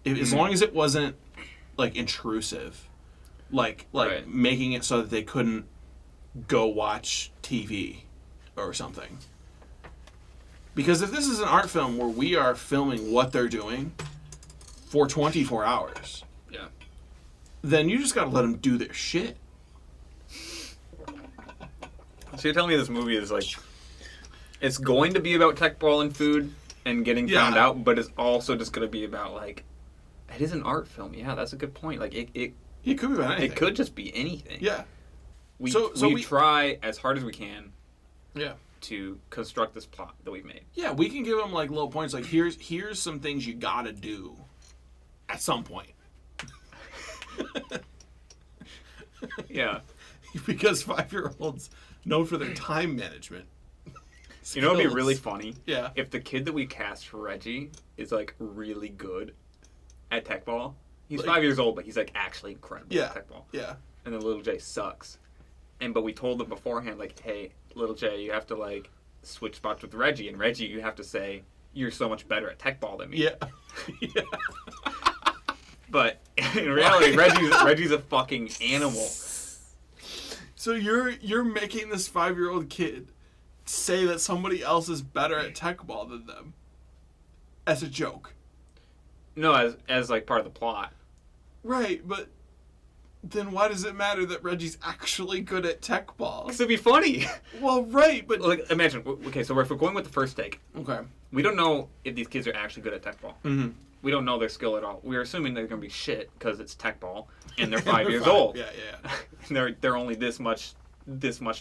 [SPEAKER 1] As long as it wasn't like intrusive, like
[SPEAKER 2] Right.
[SPEAKER 1] making it so that they couldn't go watch TV or something. Because if this is an art film where we are filming what they're doing for 24 hours,
[SPEAKER 2] Yeah.
[SPEAKER 1] then you just got to let them do their shit.
[SPEAKER 2] So you're telling me this movie is like, it's going to be about teqball and food and getting found out, but it's also just going to be about like, it is an art film. Yeah, that's a good point. Like it
[SPEAKER 1] could be about anything.
[SPEAKER 2] It could just be anything.
[SPEAKER 1] Yeah.
[SPEAKER 2] We
[SPEAKER 1] we
[SPEAKER 2] try as hard as we can.
[SPEAKER 1] Yeah.
[SPEAKER 2] To construct this plot that we've made.
[SPEAKER 1] Yeah, we can give them like little points. Like here's some things you gotta do at some point.
[SPEAKER 2] Yeah.
[SPEAKER 1] Because 5-year-olds known for their time management.
[SPEAKER 2] You know, it'd be
[SPEAKER 1] skills.
[SPEAKER 2] really funny.
[SPEAKER 1] Yeah.
[SPEAKER 2] If the kid that we cast for Reggie is like really good at teqball. He's
[SPEAKER 1] Like-
[SPEAKER 2] 5 years old, but he's like actually incredible
[SPEAKER 1] Yeah.
[SPEAKER 2] at teqball.
[SPEAKER 1] Yeah.
[SPEAKER 2] And then little Jay sucks. But we told them beforehand, like, hey, little Jay, you have to like switch spots with Reggie, and Reggie, you have to say you're so much better at teqball than me.
[SPEAKER 1] Yeah. Yeah.
[SPEAKER 2] But in reality, Reggie's a fucking animal.
[SPEAKER 1] So you're making this 5-year-old kid say that somebody else is better at teqball than them as a joke.
[SPEAKER 2] No, as like part of the plot.
[SPEAKER 1] Right, but then why does it matter that Reggie's actually good at teqball?
[SPEAKER 2] Because it'd be funny.
[SPEAKER 1] Well, right, but
[SPEAKER 2] Like, imagine. Okay, so if we're going with the first take,
[SPEAKER 1] okay.
[SPEAKER 2] we don't know if these kids are actually good at teqball.
[SPEAKER 1] Mm-hmm.
[SPEAKER 2] We don't know their skill at all. We're assuming they're going to be shit because it's teqball, and they're
[SPEAKER 1] And
[SPEAKER 2] 5
[SPEAKER 1] they're
[SPEAKER 2] years
[SPEAKER 1] 5.
[SPEAKER 2] old.
[SPEAKER 1] Yeah, yeah.
[SPEAKER 2] And they're only this much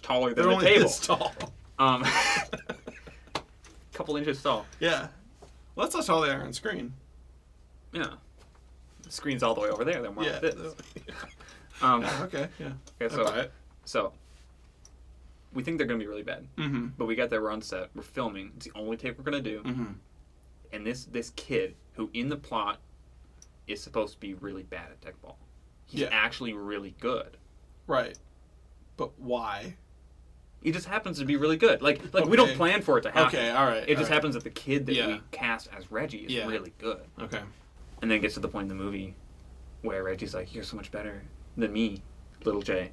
[SPEAKER 2] taller than
[SPEAKER 1] They're
[SPEAKER 2] the
[SPEAKER 1] only
[SPEAKER 2] table.
[SPEAKER 1] this tall.
[SPEAKER 2] Couple inches tall.
[SPEAKER 1] Yeah. Well, that's how tall they are on screen.
[SPEAKER 2] Yeah. The screen's all the way over there. They're more
[SPEAKER 1] Yeah.
[SPEAKER 2] like this.
[SPEAKER 1] Yeah, okay, yeah.
[SPEAKER 2] Okay,
[SPEAKER 1] I buy it.
[SPEAKER 2] so we think they're going to be really bad.
[SPEAKER 1] Mm-hmm.
[SPEAKER 2] But we got there, we're on set, we're filming. It's the only take we're going to do.
[SPEAKER 1] Mm-hmm.
[SPEAKER 2] And this kid, who in the plot is supposed to be really bad at teqball, he's
[SPEAKER 1] Yeah.
[SPEAKER 2] actually really good.
[SPEAKER 1] Right. But why?
[SPEAKER 2] He just happens to be really good. Like we don't plan for it to happen.
[SPEAKER 1] Okay, all right.
[SPEAKER 2] It just happens that the kid that
[SPEAKER 1] Yeah.
[SPEAKER 2] we cast as Reggie is really good.
[SPEAKER 1] Okay.
[SPEAKER 2] And then it gets to the point in the movie where Reggie's like, "You're so much better than me, Little J."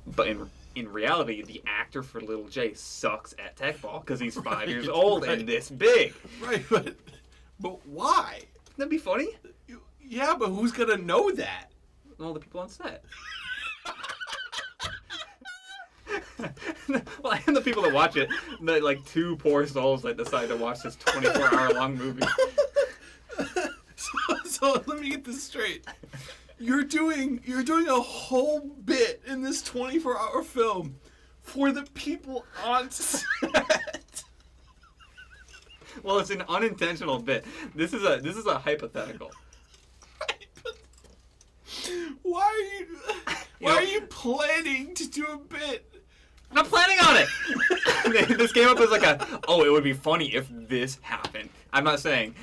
[SPEAKER 2] But in reality, the actor for Little J sucks at teqball because he's 5 years old and this big.
[SPEAKER 1] Right, but why?
[SPEAKER 2] That'd be funny.
[SPEAKER 1] Yeah, but who's gonna know that?
[SPEAKER 2] All the people on set. Well, and the people that watch it, the like two poor souls that decide to watch this 24-hour long movie.
[SPEAKER 1] So let me get this straight. You're doing a whole bit in this 24-hour film for the people on set.
[SPEAKER 2] Well, it's an unintentional bit. This is a hypothetical.
[SPEAKER 1] Why are you planning to do a bit?
[SPEAKER 2] I'm not planning on it. This came up as like it would be funny if this happened. I'm not saying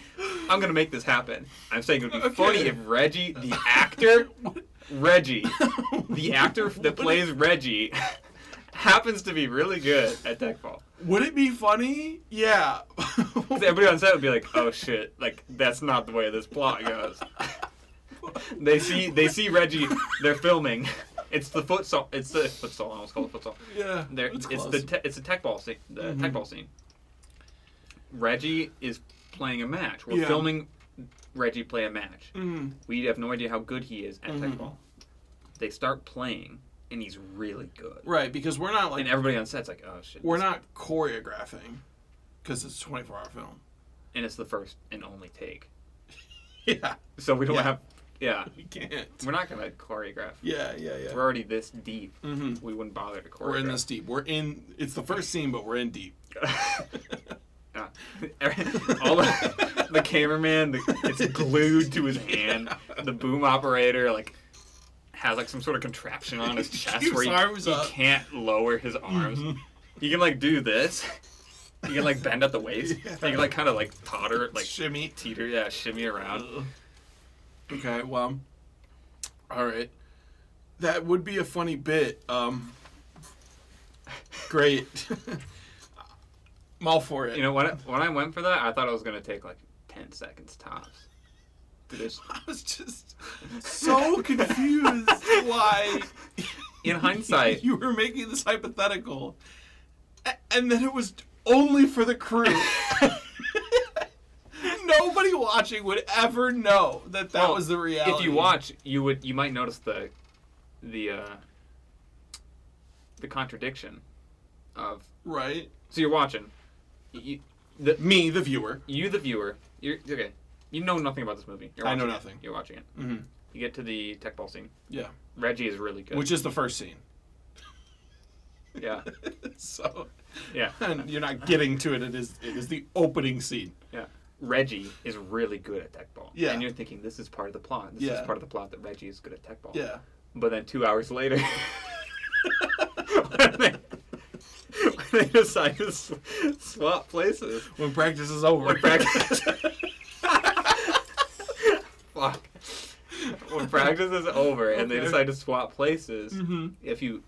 [SPEAKER 2] I'm gonna make this happen. I'm saying it would be funny if Reggie, the actor, the actor that plays Reggie, happens to be really good at teqball.
[SPEAKER 1] Would it be funny? Yeah.
[SPEAKER 2] Everybody on set would be like, "Oh shit! Like that's not the way this plot goes." They see Reggie. They're filming. It's the futsal. It's the futsal. I almost called it futsal.
[SPEAKER 1] Yeah.
[SPEAKER 2] It's the teqball scene. The teqball scene. Reggie is playing a match. We're filming Reggie play a match.
[SPEAKER 1] Mm-hmm.
[SPEAKER 2] We have no idea how good he is at teqball. They start playing, and he's really good.
[SPEAKER 1] Right, because we're not like...
[SPEAKER 2] And everybody on set's like, oh shit.
[SPEAKER 1] We're not choreographing, because it's a 24-hour film.
[SPEAKER 2] And it's the first and only take.
[SPEAKER 1] Yeah.
[SPEAKER 2] So we don't have... Yeah.
[SPEAKER 1] We can't.
[SPEAKER 2] We're not going to choreograph.
[SPEAKER 1] Yeah.
[SPEAKER 2] We're already this deep.
[SPEAKER 1] Mm-hmm.
[SPEAKER 2] We wouldn't bother to choreograph.
[SPEAKER 1] We're in this deep. It's the first scene, but we're in deep.
[SPEAKER 2] All the cameraman, it's glued to his hand. The boom operator, has some sort of contraption on his chest where he can't lower his arms.
[SPEAKER 1] Mm-hmm.
[SPEAKER 2] He can do this. He can bend at the waist.
[SPEAKER 1] Yeah.
[SPEAKER 2] He can kind of totter,
[SPEAKER 1] shimmy,
[SPEAKER 2] teeter, shimmy around.
[SPEAKER 1] Okay, well, all right. That would be a funny bit. Great. I'm all for it.
[SPEAKER 2] You know, when I went for that, I thought it was going to take 10 seconds tops.
[SPEAKER 1] I was just so confused why,
[SPEAKER 2] in hindsight,
[SPEAKER 1] you were making this hypothetical, and then it was only for the crew. Nobody watching would ever know that was the reality.
[SPEAKER 2] If you watch, you might notice the contradiction of
[SPEAKER 1] right.
[SPEAKER 2] So you're watching.
[SPEAKER 1] The viewer.
[SPEAKER 2] You, the viewer. You're okay. You know nothing about this movie.
[SPEAKER 1] I know nothing.
[SPEAKER 2] You're watching it.
[SPEAKER 1] Mm-hmm.
[SPEAKER 2] You get to the teqball scene.
[SPEAKER 1] Yeah.
[SPEAKER 2] Reggie is really good.
[SPEAKER 1] Which is the first scene.
[SPEAKER 2] Yeah.
[SPEAKER 1] So.
[SPEAKER 2] Yeah.
[SPEAKER 1] And you're not getting to it. It is the opening scene.
[SPEAKER 2] Yeah. Reggie is really good at teqball. Yeah. And you're thinking this is part of the plot. This is part of the plot that Reggie is good at teqball.
[SPEAKER 1] Yeah.
[SPEAKER 2] But then 2 hours later, when they decide to swap places.
[SPEAKER 1] When practice is over.
[SPEAKER 2] Fuck. When practice is over and they decide to swap places, if you,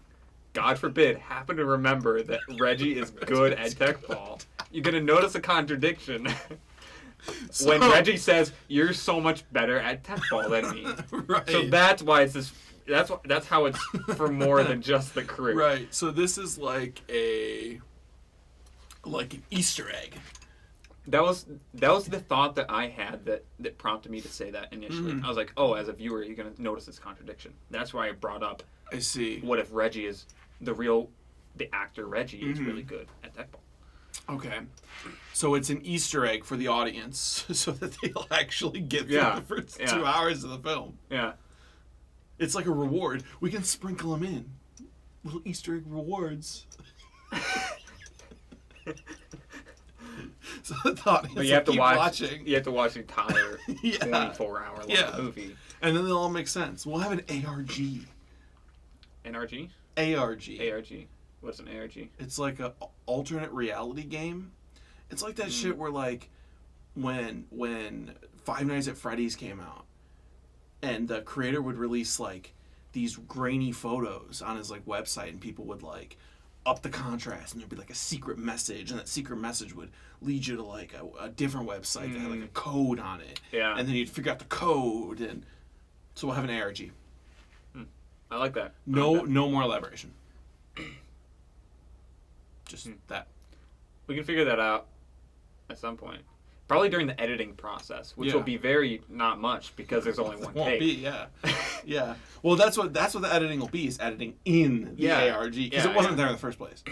[SPEAKER 2] God forbid, happen to remember that Reggie is good at teqball, you're going to notice a contradiction. When Reggie says, "You're so much better at teqball than me."
[SPEAKER 1] Right.
[SPEAKER 2] So that's why it's this. That's how it's for more than just the crew.
[SPEAKER 1] Right. So this is like an Easter egg.
[SPEAKER 2] That was the thought that I had that prompted me to say that initially. I was like, oh, as a viewer, you're gonna notice this contradiction. That's why I brought up.
[SPEAKER 1] I see.
[SPEAKER 2] What if Reggie is the actor Reggie is really good at teqball?
[SPEAKER 1] Okay. So it's an Easter egg for the audience so that they'll actually get through the first 2 hours of the film.
[SPEAKER 2] Yeah.
[SPEAKER 1] It's like a reward. We can sprinkle them in. Little Easter egg rewards. So the audience
[SPEAKER 2] but you have to watch.
[SPEAKER 1] Watching.
[SPEAKER 2] You have to watch the entire 24-hour long movie.
[SPEAKER 1] And then they'll all make sense. We'll have an ARG.
[SPEAKER 2] NRG?
[SPEAKER 1] ARG.
[SPEAKER 2] ARG. What's an ARG?
[SPEAKER 1] It's like a alternate reality game. It's like that shit where when Five Nights at Freddy's came out, and the creator would release these grainy photos on his like website, and people would like up the contrast, and there'd be like a secret message, and that secret message would lead you to like a different website that had like a code on it.
[SPEAKER 2] Yeah.
[SPEAKER 1] And then you'd figure out the code, and so we'll have an ARG.
[SPEAKER 2] I like that.
[SPEAKER 1] No more elaboration. Just that.
[SPEAKER 2] We can figure that out at some point. Probably during the editing process, which will be very not much because there's only one take.
[SPEAKER 1] Yeah. Well, that's what the editing will be, is editing in the ARG, because it wasn't there in the first place.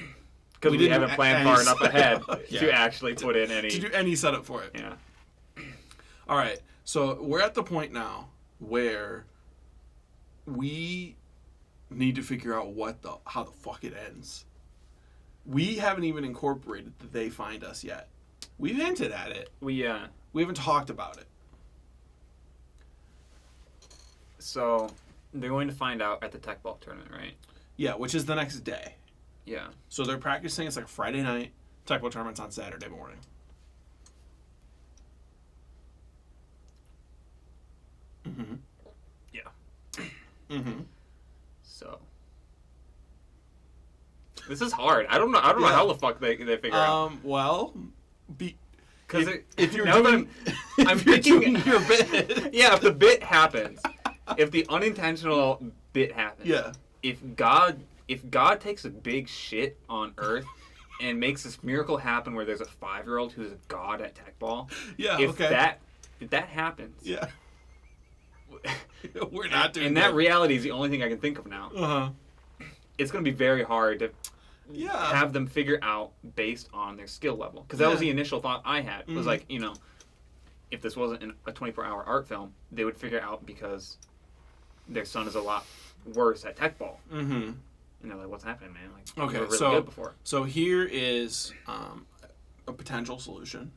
[SPEAKER 2] Because we haven't planned far enough ahead to actually put in any...
[SPEAKER 1] To do any setup for it.
[SPEAKER 2] Yeah.
[SPEAKER 1] All right. So we're at the point now where we need to figure out how the fuck it ends. We haven't even incorporated the they find us yet. We've hinted at it. We haven't talked about it.
[SPEAKER 2] So they're going to find out at the teqball tournament, right?
[SPEAKER 1] Yeah, which is the next day.
[SPEAKER 2] Yeah.
[SPEAKER 1] So they're practicing. It's like Friday night. Teqball tournament's on Saturday morning. Mm-hmm.
[SPEAKER 2] Yeah.
[SPEAKER 1] Mm-hmm.
[SPEAKER 2] So this is hard. I don't know how the fuck they figure out.
[SPEAKER 1] Well,
[SPEAKER 2] because
[SPEAKER 1] if you're
[SPEAKER 2] now
[SPEAKER 1] doing,
[SPEAKER 2] I'm thinking
[SPEAKER 1] your bit.
[SPEAKER 2] Yeah, if the bit happens, if the unintentional bit happens,
[SPEAKER 1] yeah.
[SPEAKER 2] If God takes a big shit on Earth and makes this miracle happen where there's a 5-year-old who's a god at teqball, if that happens,
[SPEAKER 1] yeah, we're not doing.
[SPEAKER 2] And that reality is the only thing I can think of now. It's going to be very hard to have them figure out based on their skill level, because that was the initial thought I had. Was like, if this wasn't a 24-hour art film, they would figure out because their son is a lot worse at teqball.
[SPEAKER 1] Mm-hmm.
[SPEAKER 2] And they're like, "What's happening, man? Like,
[SPEAKER 1] okay,
[SPEAKER 2] we were really good before."
[SPEAKER 1] So here is a potential solution.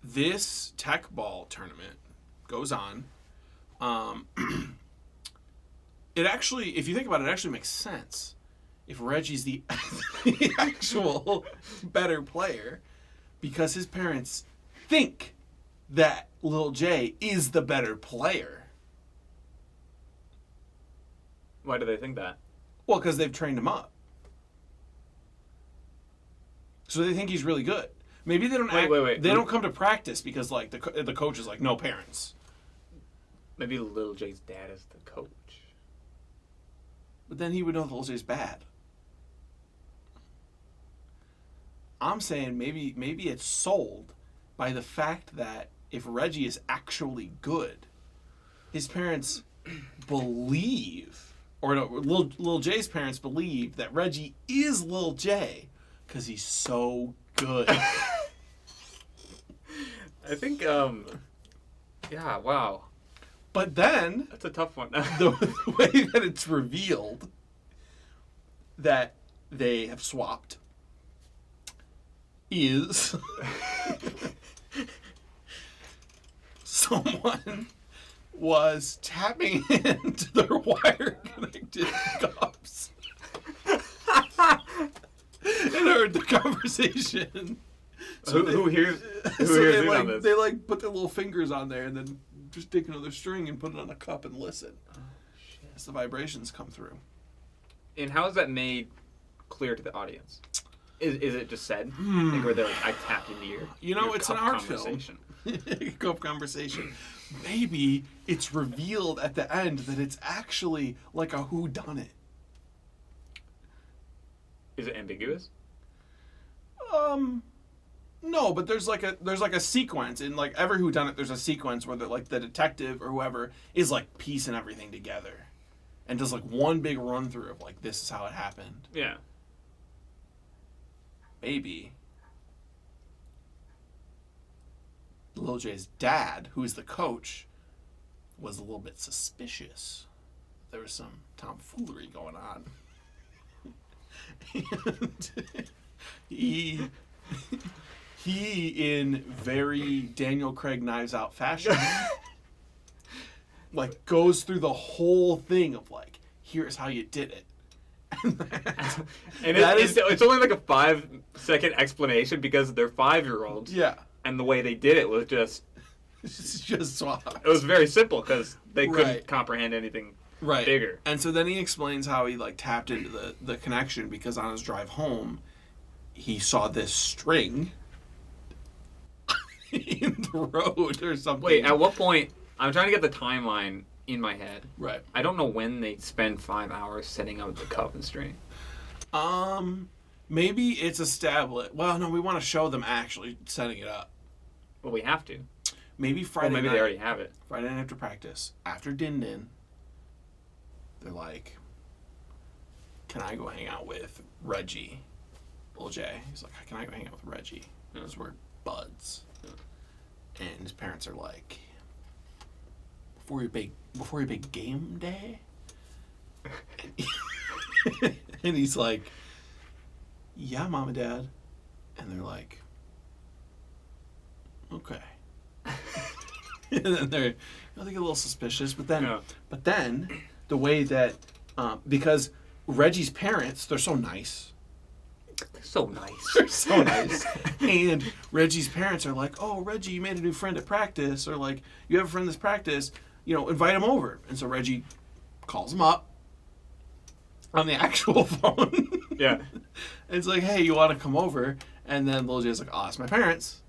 [SPEAKER 1] This teqball tournament goes on. It actually, if you think about it, it actually makes sense. If Reggie's the actual better player, because his parents think that Lil J is the better player.
[SPEAKER 2] Why do they think that?
[SPEAKER 1] Well, because they've trained him up. So they think he's really good. Maybe they don't
[SPEAKER 2] wait.
[SPEAKER 1] They don't come to practice because like the coach is like, no parents.
[SPEAKER 2] Maybe Lil J's dad is the coach.
[SPEAKER 1] But then he would know that Lil J's bad. I'm saying maybe it's sold by the fact that if Reggie is actually good, his parents believe, or no, Lil J's parents believe that Reggie is Lil J because he's so good.
[SPEAKER 2] I think, yeah, wow.
[SPEAKER 1] But then...
[SPEAKER 2] That's a tough one.
[SPEAKER 1] the way that it's revealed that they have swapped is someone was tapping into their wire-connected cups and heard the conversation. So
[SPEAKER 2] who hears in on this?
[SPEAKER 1] They like put their little fingers on there and then just take another string and put it on a cup and listen. Oh, shit. As the vibrations come through.
[SPEAKER 2] And how is that made clear to the audience? Is it just said? Like, where they're like, I tapped into your
[SPEAKER 1] it's an art film. Cup conversation. Maybe it's revealed at the end that it's actually like a whodunit.
[SPEAKER 2] Is it ambiguous?
[SPEAKER 1] No, but there's like a sequence in like every whodunit. There's a sequence where the detective or whoever is like piecing everything together, and does like one big run through of like this is how it happened.
[SPEAKER 2] Yeah.
[SPEAKER 1] Maybe Lil J's dad, who is the coach, was a little bit suspicious. There was some tomfoolery going on, and he, in very Daniel Craig Knives Out fashion, like goes through the whole thing of like, here's how you did it.
[SPEAKER 2] And it's only like a 5-second explanation because they're 5-year-olds.
[SPEAKER 1] Yeah.
[SPEAKER 2] And the way they did it was just
[SPEAKER 1] swap.
[SPEAKER 2] It was very simple because they couldn't comprehend anything
[SPEAKER 1] Right.
[SPEAKER 2] bigger.
[SPEAKER 1] And so then he explains how he like tapped into the connection because on his drive home, he saw this string in the road or something.
[SPEAKER 2] Wait, at what point? I'm trying to get the timeline in my head.
[SPEAKER 1] Right.
[SPEAKER 2] I don't know when they spend 5 hours setting up the cup and string.
[SPEAKER 1] Maybe it's established. Well, no, we want to show them actually setting it up.
[SPEAKER 2] Well, we have to.
[SPEAKER 1] Maybe Friday
[SPEAKER 2] Or maybe
[SPEAKER 1] night.
[SPEAKER 2] they already have it.
[SPEAKER 1] Friday night after practice, after Din Din, they're like, "Can I go hang out with Reggie?" Little Jay. He's like, "Can I go hang out with Reggie?" Because we're buds. And his parents are like, before your big game day?" And he's like, "Yeah, Mom and Dad." And they're like, "Okay." And then they get a little suspicious, but then the way that because Reggie's parents, they're so nice.
[SPEAKER 2] They're so nice.
[SPEAKER 1] They're so nice. And Reggie's parents are like, "Oh, Reggie, you made a new friend at practice," or like, "You have a friend this practice, invite him over." And so Reggie calls him up on the actual phone.
[SPEAKER 2] Yeah.
[SPEAKER 1] And it's like, "Hey, you want to come over?" And then Lil Jay's like, "I'll ask my parents."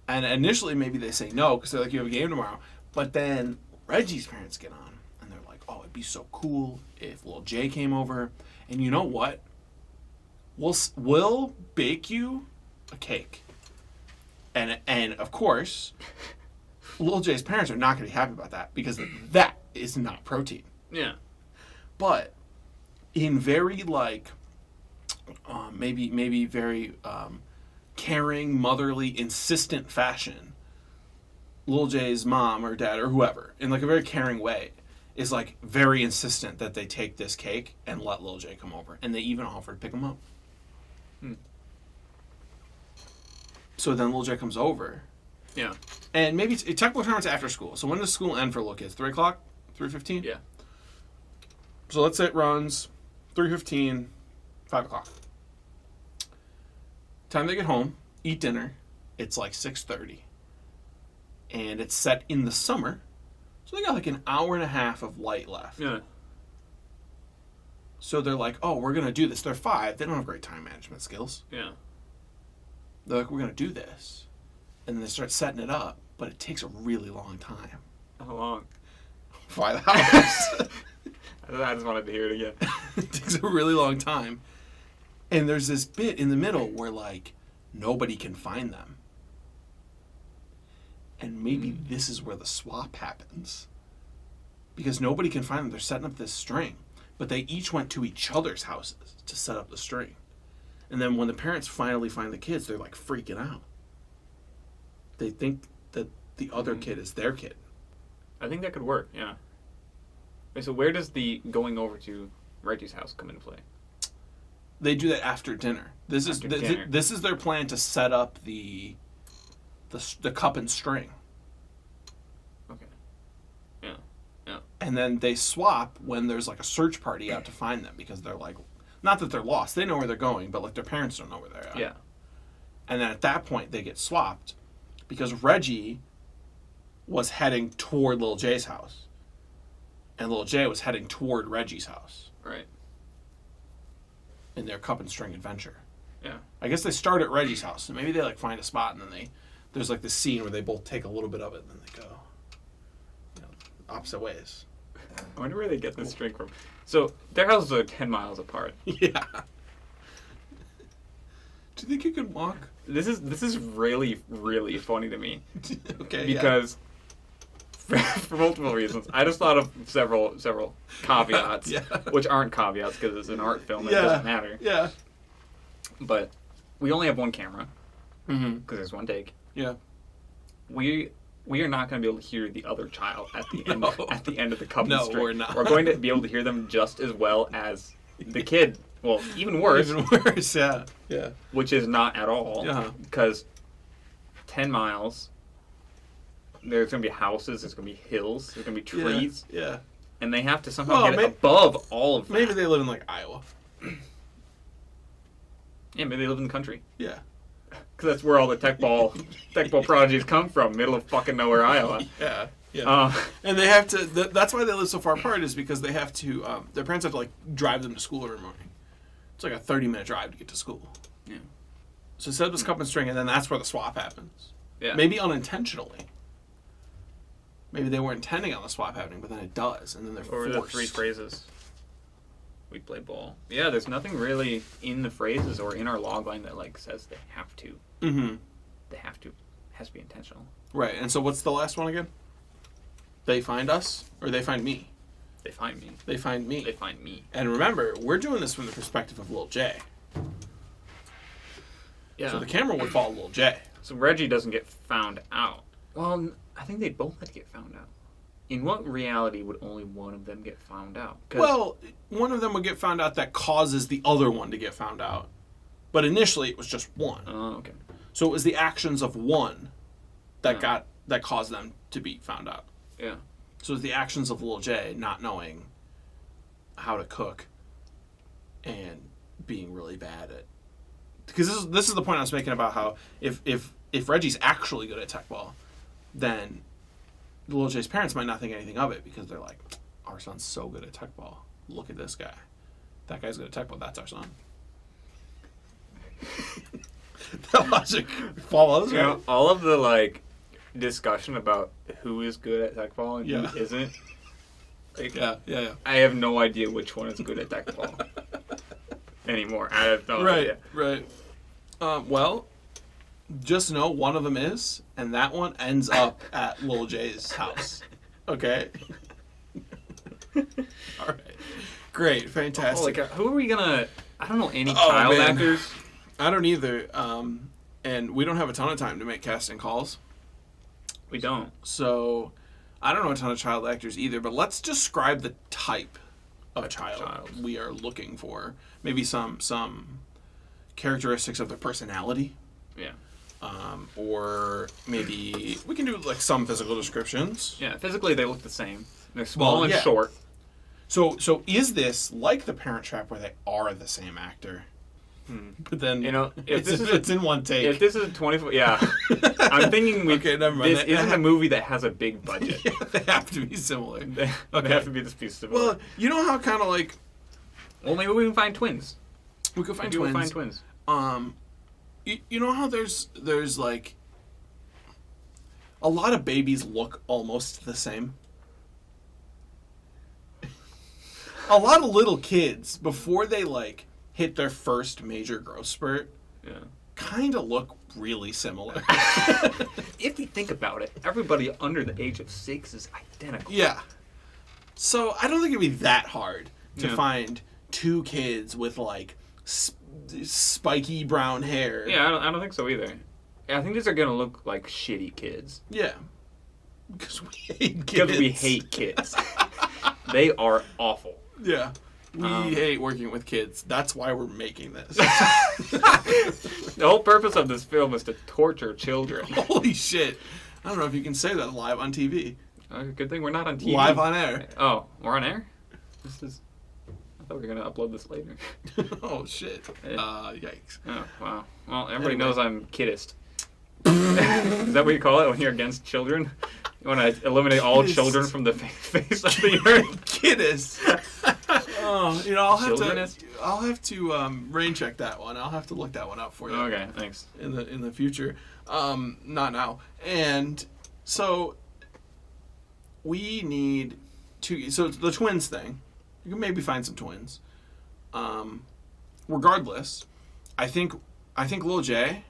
[SPEAKER 1] And initially, maybe they say no because they're like, "You have a game tomorrow." But then Reggie's parents get on, and they're like, "Oh, it'd be so cool if Lil Jay came over. And you know what? We'll bake you a cake." And of course, Lil Jay's parents are not going to be happy about that because that is not protein.
[SPEAKER 2] Yeah.
[SPEAKER 1] But in very maybe very caring, motherly, insistent fashion, Lil Jay's mom or dad or whoever, in like a very caring way, is like very insistent that they take this cake and let Lil Jay come over, and they even offer to pick him up. So then Lil Jay comes over.
[SPEAKER 2] Yeah.
[SPEAKER 1] And maybe technical term it's after school. So when does school end for little kids? 3 o'clock? 3:15?
[SPEAKER 2] Yeah.
[SPEAKER 1] So let's say it runs 3:15, 5 o'clock. Time they get home, eat dinner, it's like 6:30. And it's set in the summer. So they got like an hour and a half of light left.
[SPEAKER 2] Yeah.
[SPEAKER 1] So they're like, "Oh, we're going to do this." They're 5. They don't have great time management skills.
[SPEAKER 2] Yeah.
[SPEAKER 1] They're like, "We're going to do this." And then they start setting it up, but it takes a really long time.
[SPEAKER 2] How long?
[SPEAKER 1] 5 hours.
[SPEAKER 2] I just wanted to hear it again.
[SPEAKER 1] It takes a really long time. And there's this bit in the middle where, like, nobody can find them. And maybe this is where the swap happens. Because nobody can find them. They're setting up this string. But they each went to each other's houses to set up the string. And then when the parents finally find the kids, they're, like, freaking out. They think that the other kid is their kid.
[SPEAKER 2] I think that could work, yeah. Wait, so where does the going over to Reggie's house come into play?
[SPEAKER 1] They do that after dinner. This is their plan to set up the cup and string.
[SPEAKER 2] Okay. Yeah. Yeah.
[SPEAKER 1] And then they swap when there's like a search party out to find them because they're like, not that they're lost, they know where they're going, but like their parents don't know where they're at.
[SPEAKER 2] Yeah.
[SPEAKER 1] And then at that point they get swapped because Reggie was heading toward Lil Jay's house. And Lil Jay was heading toward Reggie's house.
[SPEAKER 2] Right.
[SPEAKER 1] In their cup and string adventure.
[SPEAKER 2] Yeah.
[SPEAKER 1] I guess they start at Reggie's house, and maybe they like find a spot, and then there's like this scene where they both take a little bit of it, and then they go, opposite ways.
[SPEAKER 2] I wonder where they get this string from. So their houses are 10 miles apart.
[SPEAKER 1] Yeah. Do you think you can walk?
[SPEAKER 2] This is really, really funny to me.
[SPEAKER 1] Okay.
[SPEAKER 2] Because for multiple reasons. I just thought of several caveats,
[SPEAKER 1] Yeah.
[SPEAKER 2] which aren't caveats because it's an art film and it doesn't matter.
[SPEAKER 1] Yeah.
[SPEAKER 2] But we only have one camera because
[SPEAKER 1] Mm-hmm.
[SPEAKER 2] there's one take.
[SPEAKER 1] Yeah.
[SPEAKER 2] We are not going to be able to hear the other child at the end
[SPEAKER 1] No.
[SPEAKER 2] at the end of the cup and
[SPEAKER 1] No,
[SPEAKER 2] string.
[SPEAKER 1] we're not.
[SPEAKER 2] We're going to be able to hear them just as well as the kid. Well, even worse.
[SPEAKER 1] Even worse, yeah. Yeah.
[SPEAKER 2] Which is not at all.
[SPEAKER 1] Uh-huh.
[SPEAKER 2] Because 10 miles, there's going to be houses, there's going to be hills, there's going to be trees.
[SPEAKER 1] Yeah.
[SPEAKER 2] And they have to somehow get
[SPEAKER 1] maybe,
[SPEAKER 2] above all of that.
[SPEAKER 1] Maybe they live in like Iowa.
[SPEAKER 2] Yeah, maybe they live in the country.
[SPEAKER 1] Yeah.
[SPEAKER 2] Because that's where all the teqball prodigies come from, middle of fucking nowhere, Iowa.
[SPEAKER 1] Yeah. Yeah. And they have to. That's why they live so far apart. Is because they have to. Their parents have to like drive them to school every morning. It's like a 30-minute drive to get to school.
[SPEAKER 2] Yeah.
[SPEAKER 1] So set up this cup and string, and then that's where the swap happens.
[SPEAKER 2] Yeah.
[SPEAKER 1] Maybe unintentionally. Maybe they weren't intending on the swap happening, but then it does, and then they're
[SPEAKER 2] Or
[SPEAKER 1] forced.
[SPEAKER 2] the 3 phrases. We play ball. Yeah, there's nothing really in the phrases or in our logline that like says they have to.
[SPEAKER 1] Mm-hmm.
[SPEAKER 2] They have to. It has to be intentional.
[SPEAKER 1] Right, and so what's the last one again? They find us, or they find me?
[SPEAKER 2] They find me.
[SPEAKER 1] They find me.
[SPEAKER 2] They find me.
[SPEAKER 1] And remember, we're doing this from the perspective of Lil J.
[SPEAKER 2] Yeah.
[SPEAKER 1] So the camera would follow Lil J.
[SPEAKER 2] So Reggie doesn't get found out. Well, I think they both had to get found out. In what reality would only one of them get found out?
[SPEAKER 1] Well, one of them would get found out that causes the other one to get found out. But initially, it was just one.
[SPEAKER 2] Oh, okay.
[SPEAKER 1] So it was the actions of one that caused them to be found out.
[SPEAKER 2] Yeah.
[SPEAKER 1] So it was the actions of Lil J not knowing how to cook and being really bad at. Because this is the point I was making about how if Reggie's actually good at teqball, then Lil J's parents might not think anything of it because they're like, our son's so good at teqball. Look at this guy. That guy's good at teqball. That's our son. That logic follows,
[SPEAKER 2] You
[SPEAKER 1] right?
[SPEAKER 2] know, all of the like discussion about who is good at teqball and who isn't. Like,
[SPEAKER 1] Yeah.
[SPEAKER 2] I have no idea which one is good at teqball anymore. I have no idea.
[SPEAKER 1] Right. Well, just know one of them is, and that one ends up at Lil J's house. Okay? All right. Great. Fantastic.
[SPEAKER 2] Oh, like, who are we gonna... I don't know any child
[SPEAKER 1] man.
[SPEAKER 2] actors.
[SPEAKER 1] I don't either. And we don't have a ton of time to make casting calls.
[SPEAKER 2] We don't.
[SPEAKER 1] So, I don't know a ton of child actors either, but let's describe the type of child we are looking for. Maybe some characteristics of their personality.
[SPEAKER 2] Yeah.
[SPEAKER 1] Or maybe we can do like some physical descriptions.
[SPEAKER 2] Yeah, physically they look the same. They're small and short.
[SPEAKER 1] So is this like The Parent Trap where they are the same actor? But then
[SPEAKER 2] if
[SPEAKER 1] it's in one take.
[SPEAKER 2] If this is a 24, yeah, I'm thinking
[SPEAKER 1] okay, never mind.
[SPEAKER 2] This isn't a movie that has a big budget.
[SPEAKER 1] Yeah, they have to be similar.
[SPEAKER 2] They have to be this piece similar.
[SPEAKER 1] Well, you know how kind of like.
[SPEAKER 2] Well, maybe we can find twins.
[SPEAKER 1] We could find
[SPEAKER 2] maybe
[SPEAKER 1] twins.
[SPEAKER 2] We'll find twins.
[SPEAKER 1] You know how there's like a lot of babies look almost the same. A lot of little kids before they like hit their first major growth spurt, kind of look really similar.
[SPEAKER 2] If you think about it, everybody under the age of 6 is identical.
[SPEAKER 1] Yeah. So I don't think it'd be that hard to find two kids with like spiky brown hair.
[SPEAKER 2] Yeah, I don't think so either. I think these are gonna look like shitty kids.
[SPEAKER 1] Yeah. Because we hate kids.
[SPEAKER 2] Because we hate kids. They are awful.
[SPEAKER 1] Yeah. We hate working with kids. That's why we're making this.
[SPEAKER 2] The whole purpose of this film is to torture children.
[SPEAKER 1] Holy shit. I don't know if you can say that live on TV.
[SPEAKER 2] Good thing we're not on TV.
[SPEAKER 1] Live on air.
[SPEAKER 2] Oh, we're on air? I thought we were going to upload this later.
[SPEAKER 1] Oh, shit. Yikes.
[SPEAKER 2] Oh, wow. Well, everybody knows I'm kiddist. Is that what you call it when you're against children? You want to eliminate all children from the face of the earth?
[SPEAKER 1] Kiddist. Oh, I'll have to rain check that one. I'll have to look that one up for you.
[SPEAKER 2] Okay, thanks.
[SPEAKER 1] In the future, not now. And so we need to. So the twins thing, you can maybe find some twins. Regardless, I think Lil J.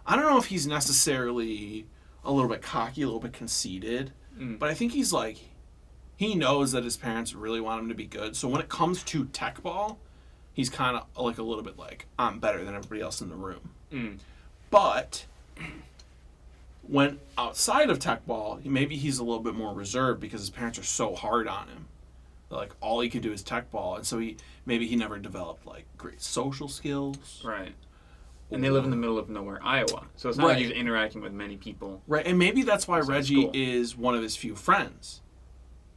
[SPEAKER 1] I don't know if he's necessarily a little bit cocky, a little bit conceited, but I think he's like. He knows that his parents really want him to be good. So when it comes to teqball, he's kind of like a little bit like, I'm better than everybody else in the room. But when outside of teqball, maybe he's a little bit more reserved because his parents are so hard on him. Like all he can do is teqball. And so he never developed like great social skills.
[SPEAKER 2] Right. And they live in the middle of nowhere, Iowa. So it's not like he's interacting with many people.
[SPEAKER 1] Right. And maybe that's why Reggie is one of his few friends.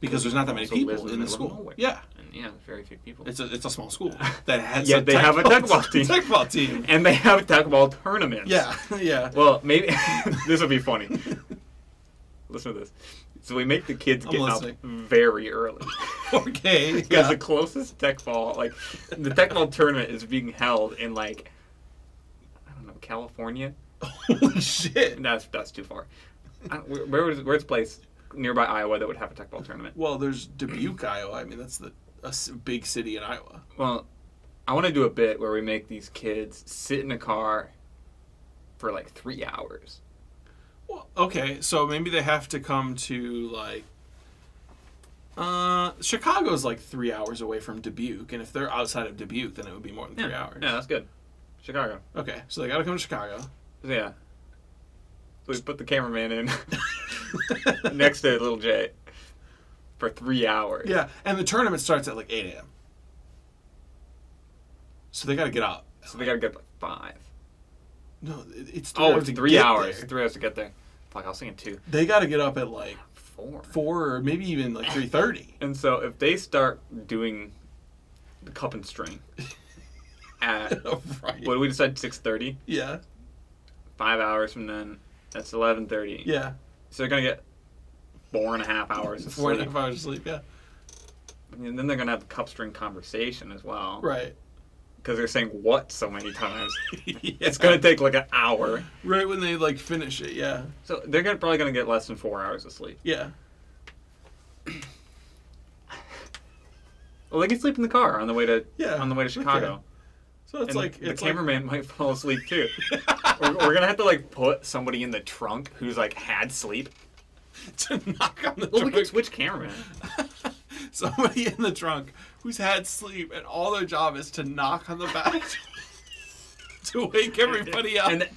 [SPEAKER 1] Because there's not that many people in the school. Yeah.
[SPEAKER 2] And very few people.
[SPEAKER 1] It's a small school that has
[SPEAKER 2] they have a teqball team.
[SPEAKER 1] Teqball team.
[SPEAKER 2] And they have teqball tournaments.
[SPEAKER 1] Yeah.
[SPEAKER 2] Well, maybe this will be funny. Listen to this. So we make the kids
[SPEAKER 1] I'm
[SPEAKER 2] get up
[SPEAKER 1] listening.
[SPEAKER 2] very early.
[SPEAKER 1] Okay.
[SPEAKER 2] Because the closest teqball, like, the teqball tournament is being held in, like, I don't know, California?
[SPEAKER 1] Holy shit.
[SPEAKER 2] That's too far. Where's the place nearby Iowa that would have a teqball tournament?
[SPEAKER 1] Well, there's Dubuque, Iowa. I mean, that's a big city in Iowa.
[SPEAKER 2] Well, I want to do a bit where we make these kids sit in a car for, like, 3 hours.
[SPEAKER 1] Well, okay, so maybe they have to come to, like, Chicago's like 3 hours away from Dubuque, and if they're outside of Dubuque, then it would be more than 3 hours.
[SPEAKER 2] Yeah, that's good. Chicago.
[SPEAKER 1] Okay, so they got to come to Chicago.
[SPEAKER 2] Yeah. So we put the cameraman in next to Little J for 3 hours.
[SPEAKER 1] Yeah, and the tournament starts at like 8 a.m. So they got to get up.
[SPEAKER 2] So they got to get up at 5.
[SPEAKER 1] No, it's 3 hours
[SPEAKER 2] it's
[SPEAKER 1] to
[SPEAKER 2] 3
[SPEAKER 1] get
[SPEAKER 2] hours.
[SPEAKER 1] there.
[SPEAKER 2] 3 hours to get there. Fuck, I was thinking 2.
[SPEAKER 1] They got to get up at like
[SPEAKER 2] 4.
[SPEAKER 1] 4 or maybe even like 3:30.
[SPEAKER 2] And so if they start doing the cup and string at,
[SPEAKER 1] Right.
[SPEAKER 2] what did we decide, 6:30?
[SPEAKER 1] Yeah.
[SPEAKER 2] 5 hours from then, that's 11:30.
[SPEAKER 1] Yeah.
[SPEAKER 2] So they're going to get 4.5 hours of
[SPEAKER 1] 4.5
[SPEAKER 2] sleep.
[SPEAKER 1] hours of sleep, yeah.
[SPEAKER 2] And then they're going to have the cup string conversation as well.
[SPEAKER 1] Right.
[SPEAKER 2] Because they're saying what so many times.
[SPEAKER 1] Yeah.
[SPEAKER 2] It's going to take like an hour.
[SPEAKER 1] Right when they like finish it, yeah.
[SPEAKER 2] So they're probably going to get less than 4 hours of sleep.
[SPEAKER 1] Yeah.
[SPEAKER 2] Well, they can sleep in the car on the way to Chicago.
[SPEAKER 1] Okay. So it's
[SPEAKER 2] And
[SPEAKER 1] like
[SPEAKER 2] the
[SPEAKER 1] it's
[SPEAKER 2] cameraman might fall asleep too. we're gonna have to like put somebody in the trunk who's like had sleep.
[SPEAKER 1] to knock on the
[SPEAKER 2] Well,
[SPEAKER 1] trunk.
[SPEAKER 2] we can switch cameraman.
[SPEAKER 1] Somebody in the trunk who's had sleep, and all their job is to knock on the back to wake everybody up.
[SPEAKER 2] And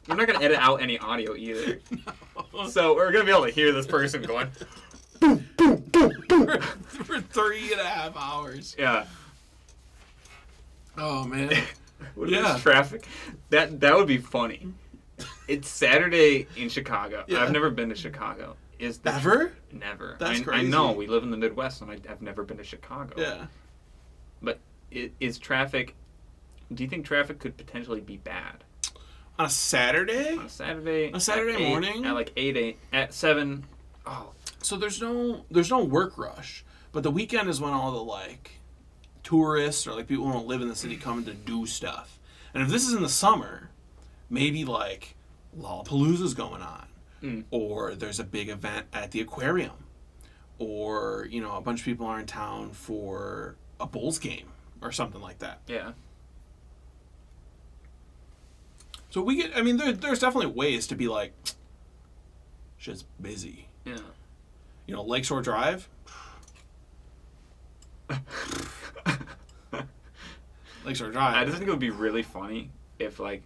[SPEAKER 2] we're not gonna edit out any audio either.
[SPEAKER 1] No.
[SPEAKER 2] So we're gonna be able to hear this person going.
[SPEAKER 1] for 3.5 hours.
[SPEAKER 2] Yeah.
[SPEAKER 1] Oh man.
[SPEAKER 2] What
[SPEAKER 1] Yeah.
[SPEAKER 2] is traffic? That would be funny. It's Saturday in Chicago.
[SPEAKER 1] Yeah.
[SPEAKER 2] I've never been to Chicago. Is that
[SPEAKER 1] Ever?
[SPEAKER 2] Never.
[SPEAKER 1] That's
[SPEAKER 2] I
[SPEAKER 1] crazy.
[SPEAKER 2] know we live in the Midwest, and I've never been to Chicago.
[SPEAKER 1] Yeah.
[SPEAKER 2] But is traffic? Do you think traffic could potentially be bad
[SPEAKER 1] On a Saturday?
[SPEAKER 2] on a Saturday?
[SPEAKER 1] A Saturday
[SPEAKER 2] at 8,
[SPEAKER 1] morning?
[SPEAKER 2] at like 8 at 7. Oh,
[SPEAKER 1] So there's no work rush, but the weekend is when all the like tourists or like people who don't live in the city come to do stuff. And if this is in the summer, maybe like Lollapalooza's going on, or there's a big event at the aquarium, or a bunch of people are in town for a Bulls game or something like that.
[SPEAKER 2] yeah.
[SPEAKER 1] So there's definitely ways to be like, shit's busy.
[SPEAKER 2] Yeah.
[SPEAKER 1] Lakeshore Drive. Lakeshore Drive.
[SPEAKER 2] I just think it would be really funny if like.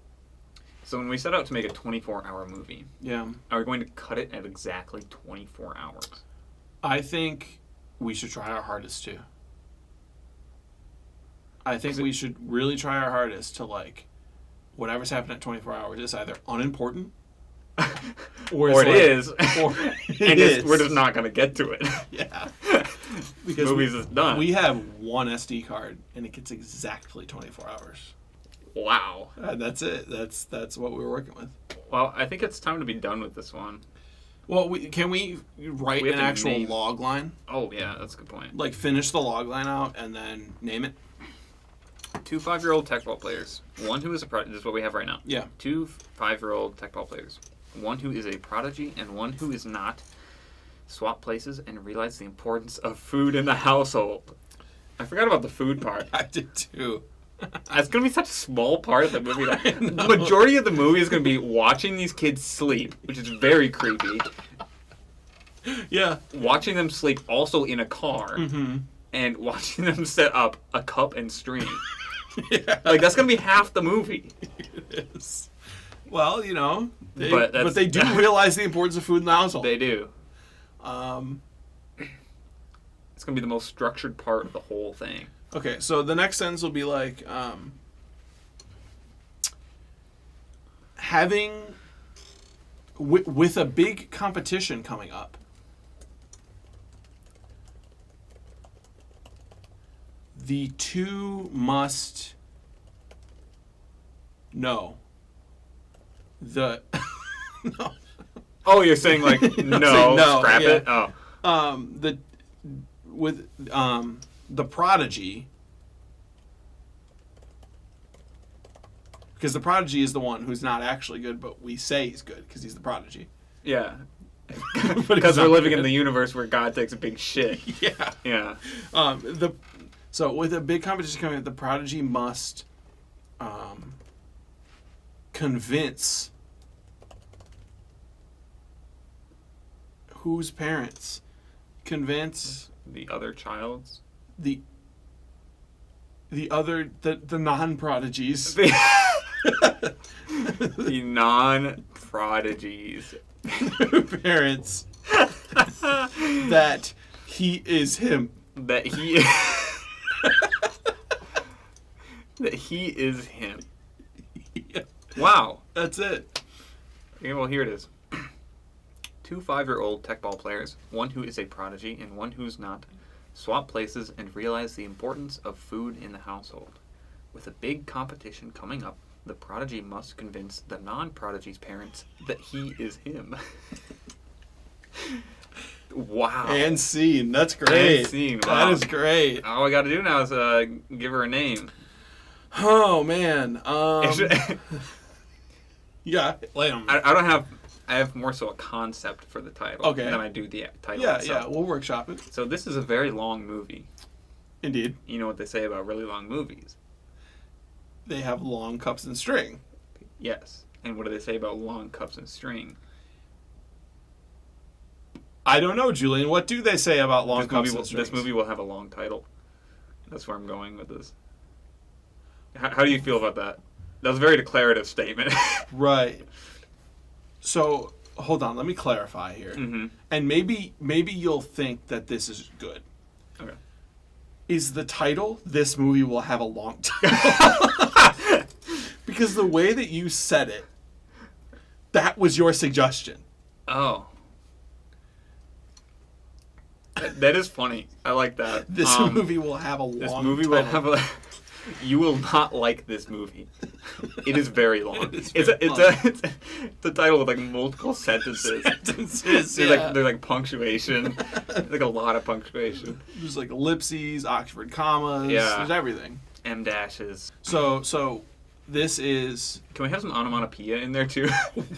[SPEAKER 2] So when we set out to make a 24-hour movie,
[SPEAKER 1] Yeah.
[SPEAKER 2] are we going to cut it at exactly 24 hours?
[SPEAKER 1] I think we should try our hardest too. I think we should really try our hardest to like whatever's happening at 24 hours is either unimportant
[SPEAKER 2] Or
[SPEAKER 1] it's
[SPEAKER 2] it is.
[SPEAKER 1] or
[SPEAKER 2] And
[SPEAKER 1] it is.
[SPEAKER 2] we're just not going to get to it.
[SPEAKER 1] Yeah. Because
[SPEAKER 2] Movie's is done.
[SPEAKER 1] we have one SD card and it gets exactly 24 hours.
[SPEAKER 2] Wow.
[SPEAKER 1] That's it. That's what we were working with.
[SPEAKER 2] Well, I think it's time to be done with this one.
[SPEAKER 1] Well, can we write
[SPEAKER 2] We have
[SPEAKER 1] an
[SPEAKER 2] to
[SPEAKER 1] actual
[SPEAKER 2] name-
[SPEAKER 1] log line?
[SPEAKER 2] Oh, yeah, that's a good point.
[SPEAKER 1] Like finish the log line out and then name it?
[SPEAKER 2] 2 5-year-old teqball players. One who is this is what we have right now.
[SPEAKER 1] Yeah.
[SPEAKER 2] 2 5-year-old teqball players. One who is a prodigy and one who is not. Swap places and realize the importance of food in the household. I forgot about the food part.
[SPEAKER 1] I did too.
[SPEAKER 2] It's going to be such a small part of the movie. The majority of the movie is going to be watching these kids sleep, which is very creepy.
[SPEAKER 1] Yeah.
[SPEAKER 2] Watching them sleep also in a car.
[SPEAKER 1] Mm-hmm.
[SPEAKER 2] And watching them set up a cup and string.
[SPEAKER 1] Yeah.
[SPEAKER 2] Like, that's going to be half the movie.
[SPEAKER 1] It is. Well, they,
[SPEAKER 2] But
[SPEAKER 1] but they do realize the importance of food in the household.
[SPEAKER 2] They do.
[SPEAKER 1] It's
[SPEAKER 2] going to be the most structured part of the whole thing.
[SPEAKER 1] Okay, so the next sentence will be like, having, with a big competition coming up, the two must know the, no,
[SPEAKER 2] Oh, you're saying like no,
[SPEAKER 1] saying no,
[SPEAKER 2] scrap
[SPEAKER 1] yeah.
[SPEAKER 2] it. Oh,
[SPEAKER 1] The Prodigy, because the Prodigy is the one who's not actually good, but we say he's good because he's the Prodigy.
[SPEAKER 2] yeah.
[SPEAKER 1] But
[SPEAKER 2] Because
[SPEAKER 1] he's
[SPEAKER 2] we're
[SPEAKER 1] not
[SPEAKER 2] living in
[SPEAKER 1] good.
[SPEAKER 2] the universe where God takes a big shit.
[SPEAKER 1] Yeah.
[SPEAKER 2] Yeah.
[SPEAKER 1] So with a big competition coming up, the Prodigy must convince whose parents? Convince
[SPEAKER 2] The other child's.
[SPEAKER 1] the non-prodigies.
[SPEAKER 2] The non-prodigies.
[SPEAKER 1] Parents that he is him.
[SPEAKER 2] That he that he is him.
[SPEAKER 1] Yeah,
[SPEAKER 2] Wow.
[SPEAKER 1] that's it.
[SPEAKER 2] Okay, well, here it is. 2 5-year-old teqball players, one who is a prodigy and one who's not, swap places and realize the importance of food in the household. With a big competition coming up, the prodigy must convince the non-prodigy's parents that he is him. Wow.
[SPEAKER 1] And scene. That's great.
[SPEAKER 2] And scene. Wow.
[SPEAKER 1] That is great.
[SPEAKER 2] All I got to do now is give her a name.
[SPEAKER 1] Oh man. Yeah. Lay 'em.
[SPEAKER 2] I don't have. I have more so a concept for the title
[SPEAKER 1] Okay.
[SPEAKER 2] than I do the title
[SPEAKER 1] Yeah,
[SPEAKER 2] itself.
[SPEAKER 1] yeah. We'll workshop it.
[SPEAKER 2] So this is a very long movie.
[SPEAKER 1] Indeed.
[SPEAKER 2] You know what they say about really long movies?
[SPEAKER 1] They have long cups and string.
[SPEAKER 2] Yes. And what do they say about long cups and string?
[SPEAKER 1] I don't know, Julian. What do they say about long cups and strings?
[SPEAKER 2] This movie will have a long title. That's where I'm going with this. How do you feel about that? That was a very declarative statement.
[SPEAKER 1] Right. So hold on. Let me clarify here.
[SPEAKER 2] Mm-hmm.
[SPEAKER 1] And maybe you'll think that this is good.
[SPEAKER 2] Okay.
[SPEAKER 1] Is the title, "This movie will have a long title"? Because the way that you said it, that was your suggestion.
[SPEAKER 2] Oh. That is funny. I like that.
[SPEAKER 1] This movie will have a long
[SPEAKER 2] This movie
[SPEAKER 1] title.
[SPEAKER 2] will have a... You will not like this movie. It is very long.
[SPEAKER 1] It is
[SPEAKER 2] It's
[SPEAKER 1] very long.
[SPEAKER 2] it's a title with like multiple sentences.
[SPEAKER 1] Sentences,
[SPEAKER 2] There's like punctuation. There's like a lot of punctuation.
[SPEAKER 1] There's like ellipses, Oxford commas.
[SPEAKER 2] Yeah.
[SPEAKER 1] There's everything.
[SPEAKER 2] M dashes.
[SPEAKER 1] So this is...
[SPEAKER 2] Can we have some onomatopoeia in there too?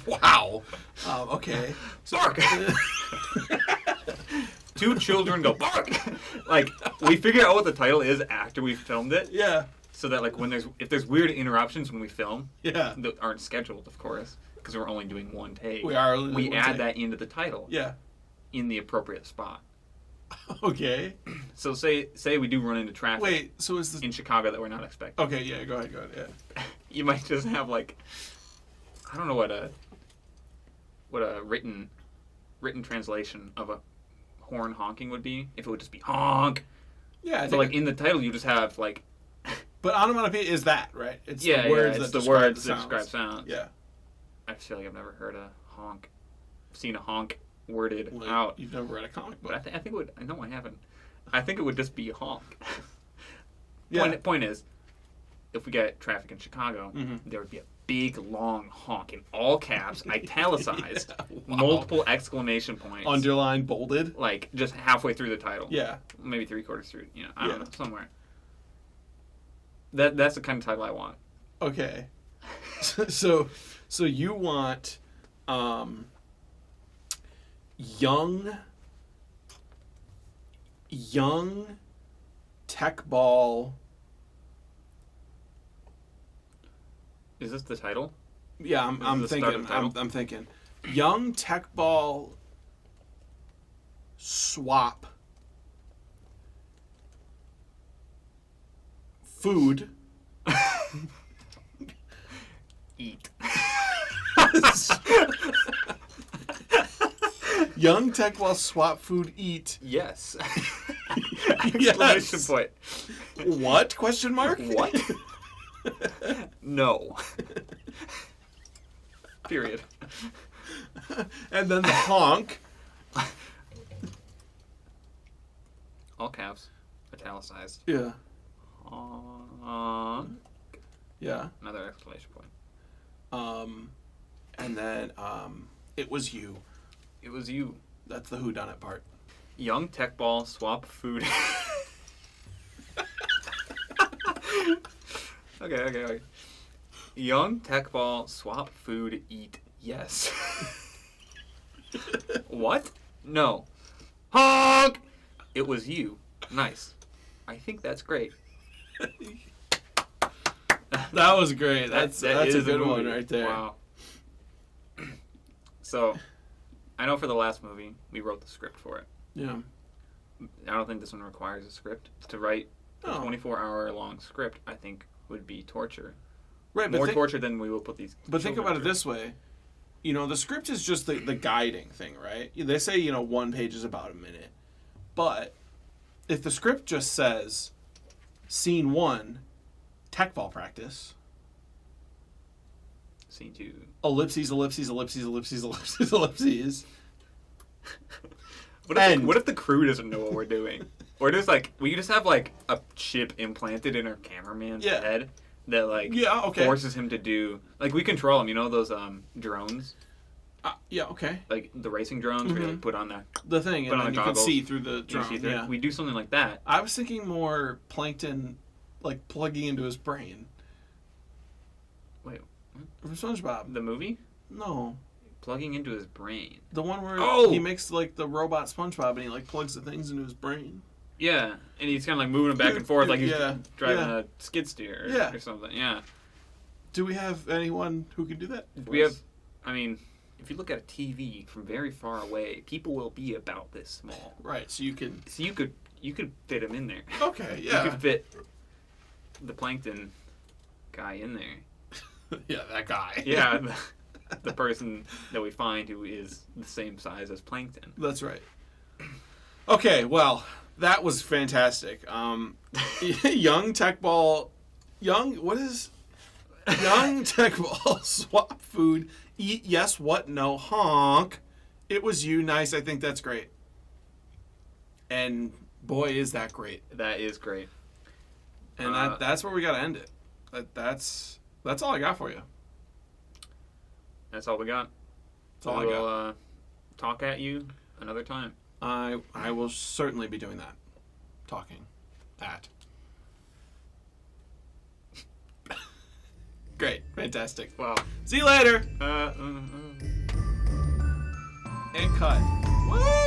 [SPEAKER 1] Wow. Okay.
[SPEAKER 2] Bark! 2 children go bark! Like, we figure out what the title is after we filmed it.
[SPEAKER 1] Yeah.
[SPEAKER 2] So that like if there's weird interruptions when we film,
[SPEAKER 1] Yeah.
[SPEAKER 2] that aren't scheduled, of course, because we're only doing one take.
[SPEAKER 1] We are only doing
[SPEAKER 2] We
[SPEAKER 1] one
[SPEAKER 2] add
[SPEAKER 1] take.
[SPEAKER 2] that into the title.
[SPEAKER 1] Yeah.
[SPEAKER 2] In the appropriate spot.
[SPEAKER 1] Okay.
[SPEAKER 2] So say we do run into traffic
[SPEAKER 1] Wait, so is the...
[SPEAKER 2] in Chicago that we're not expecting.
[SPEAKER 1] Okay, yeah, go ahead, yeah.
[SPEAKER 2] You might just have like, I don't know what a written translation of a horn honking would be, if it would just be honk.
[SPEAKER 1] Yeah, I
[SPEAKER 2] So
[SPEAKER 1] think
[SPEAKER 2] like in the title you just have like,
[SPEAKER 1] but onomatopoeia is that, right? It's
[SPEAKER 2] yeah,
[SPEAKER 1] the words
[SPEAKER 2] it's
[SPEAKER 1] that
[SPEAKER 2] the words
[SPEAKER 1] describe
[SPEAKER 2] that describe sounds.
[SPEAKER 1] Yeah.
[SPEAKER 2] I feel like I've never heard a honk, seen a honk worded
[SPEAKER 1] Well,
[SPEAKER 2] out.
[SPEAKER 1] You've never read a comic book.
[SPEAKER 2] But I think it would. No, I haven't. I think it would just be honk.
[SPEAKER 1] Yeah.
[SPEAKER 2] Point is, if we get traffic in Chicago,
[SPEAKER 1] Mhm.
[SPEAKER 2] there would be a big long honk in all caps, italicized,
[SPEAKER 1] Yeah, wow.
[SPEAKER 2] multiple exclamation points,
[SPEAKER 1] Underlined, bolded.
[SPEAKER 2] like just halfway through the title.
[SPEAKER 1] Yeah.
[SPEAKER 2] Maybe 3/4 through. You know, I don't
[SPEAKER 1] Yeah.
[SPEAKER 2] know, somewhere. That's the kind of title I want.
[SPEAKER 1] Okay. So you want young teqball.
[SPEAKER 2] Is this the title?
[SPEAKER 1] Yeah, I'm
[SPEAKER 2] the start
[SPEAKER 1] thinking.
[SPEAKER 2] of the title?
[SPEAKER 1] I'm thinking. Young teqball swap food.
[SPEAKER 2] Eat.
[SPEAKER 1] Young teqball swap food eat.
[SPEAKER 2] Yes.
[SPEAKER 1] Yes.
[SPEAKER 2] Exclamation point.
[SPEAKER 1] What? Question mark?
[SPEAKER 2] What? No. Period.
[SPEAKER 1] And then the honk.
[SPEAKER 2] All caps, italicized.
[SPEAKER 1] Yeah.
[SPEAKER 2] Honk.
[SPEAKER 1] Yeah.
[SPEAKER 2] Another exclamation point.
[SPEAKER 1] And then it was you.
[SPEAKER 2] It was you.
[SPEAKER 1] That's the whodunit part.
[SPEAKER 2] Young teqball swap food. Okay. Young teqball swap food eat yes. What? No. Honk! It was you. Nice. I think that's great.
[SPEAKER 1] That was great. That's
[SPEAKER 2] That
[SPEAKER 1] a
[SPEAKER 2] is
[SPEAKER 1] good one
[SPEAKER 2] movie.
[SPEAKER 1] right there.
[SPEAKER 2] Wow. So, I know for the last movie, we wrote the script for it.
[SPEAKER 1] Yeah.
[SPEAKER 2] I don't think this one requires a script. To write a
[SPEAKER 1] Oh.
[SPEAKER 2] 24-hour-long script, I think, would be torture.
[SPEAKER 1] Right,
[SPEAKER 2] More torture than we will put these.
[SPEAKER 1] But think
[SPEAKER 2] children
[SPEAKER 1] about it
[SPEAKER 2] through.
[SPEAKER 1] this way. You know, the script is just the guiding thing, right? They say, you know, 1 page is about a minute. But if the script just says, scene 1, teqball practice,
[SPEAKER 2] Scene 2.
[SPEAKER 1] ellipses.
[SPEAKER 2] What if the crew doesn't know what we're doing? Or just like we just have like a chip implanted in our cameraman's
[SPEAKER 1] Yeah.
[SPEAKER 2] head that like
[SPEAKER 1] Yeah, okay.
[SPEAKER 2] forces him to do like we control him. You know those drones,
[SPEAKER 1] Yeah, okay.
[SPEAKER 2] like the racing drones where you like put on that.
[SPEAKER 1] The thing,
[SPEAKER 2] Put
[SPEAKER 1] and
[SPEAKER 2] on
[SPEAKER 1] then
[SPEAKER 2] the
[SPEAKER 1] you can
[SPEAKER 2] goggles.
[SPEAKER 1] see through the
[SPEAKER 2] You
[SPEAKER 1] drone.
[SPEAKER 2] see through-
[SPEAKER 1] Yeah.
[SPEAKER 2] We do something like that.
[SPEAKER 1] I was thinking more Plankton, like, plugging into his brain.
[SPEAKER 2] Wait,
[SPEAKER 1] From SpongeBob.
[SPEAKER 2] the movie
[SPEAKER 1] No.
[SPEAKER 2] plugging into his brain.
[SPEAKER 1] The one where
[SPEAKER 2] Oh!
[SPEAKER 1] he makes, like, the robot SpongeBob and he, like, plugs the things into his brain.
[SPEAKER 2] Yeah, and he's kind of like moving him back and forth like he's
[SPEAKER 1] Yeah,
[SPEAKER 2] driving
[SPEAKER 1] yeah.
[SPEAKER 2] a skid steer
[SPEAKER 1] Yeah.
[SPEAKER 2] or something. Yeah.
[SPEAKER 1] Do we have anyone who can do that?
[SPEAKER 2] We have, I mean, if you look at a TV from very far away, people will be about this small.
[SPEAKER 1] Right, so you can...
[SPEAKER 2] So you could fit him in there.
[SPEAKER 1] Okay,
[SPEAKER 2] You
[SPEAKER 1] yeah.
[SPEAKER 2] could fit the plankton guy in there.
[SPEAKER 1] Yeah, that guy.
[SPEAKER 2] Yeah, the person that we find who is the same size as plankton.
[SPEAKER 1] That's right. Okay, well, that was fantastic. Young teqball... Young teqball swap food. Eat yes, what, no, honk. It was you. Nice. I think that's great. And boy, is that great.
[SPEAKER 2] That is great.
[SPEAKER 1] And that's where we got to end it. That's all I got for you.
[SPEAKER 2] That's all we got.
[SPEAKER 1] That's all I got.
[SPEAKER 2] We'll talk at you another time.
[SPEAKER 1] I will certainly be doing that. Talking. At. Great. Fantastic.
[SPEAKER 2] Wow.
[SPEAKER 1] See you later.
[SPEAKER 2] Uh,
[SPEAKER 1] And cut. Woo!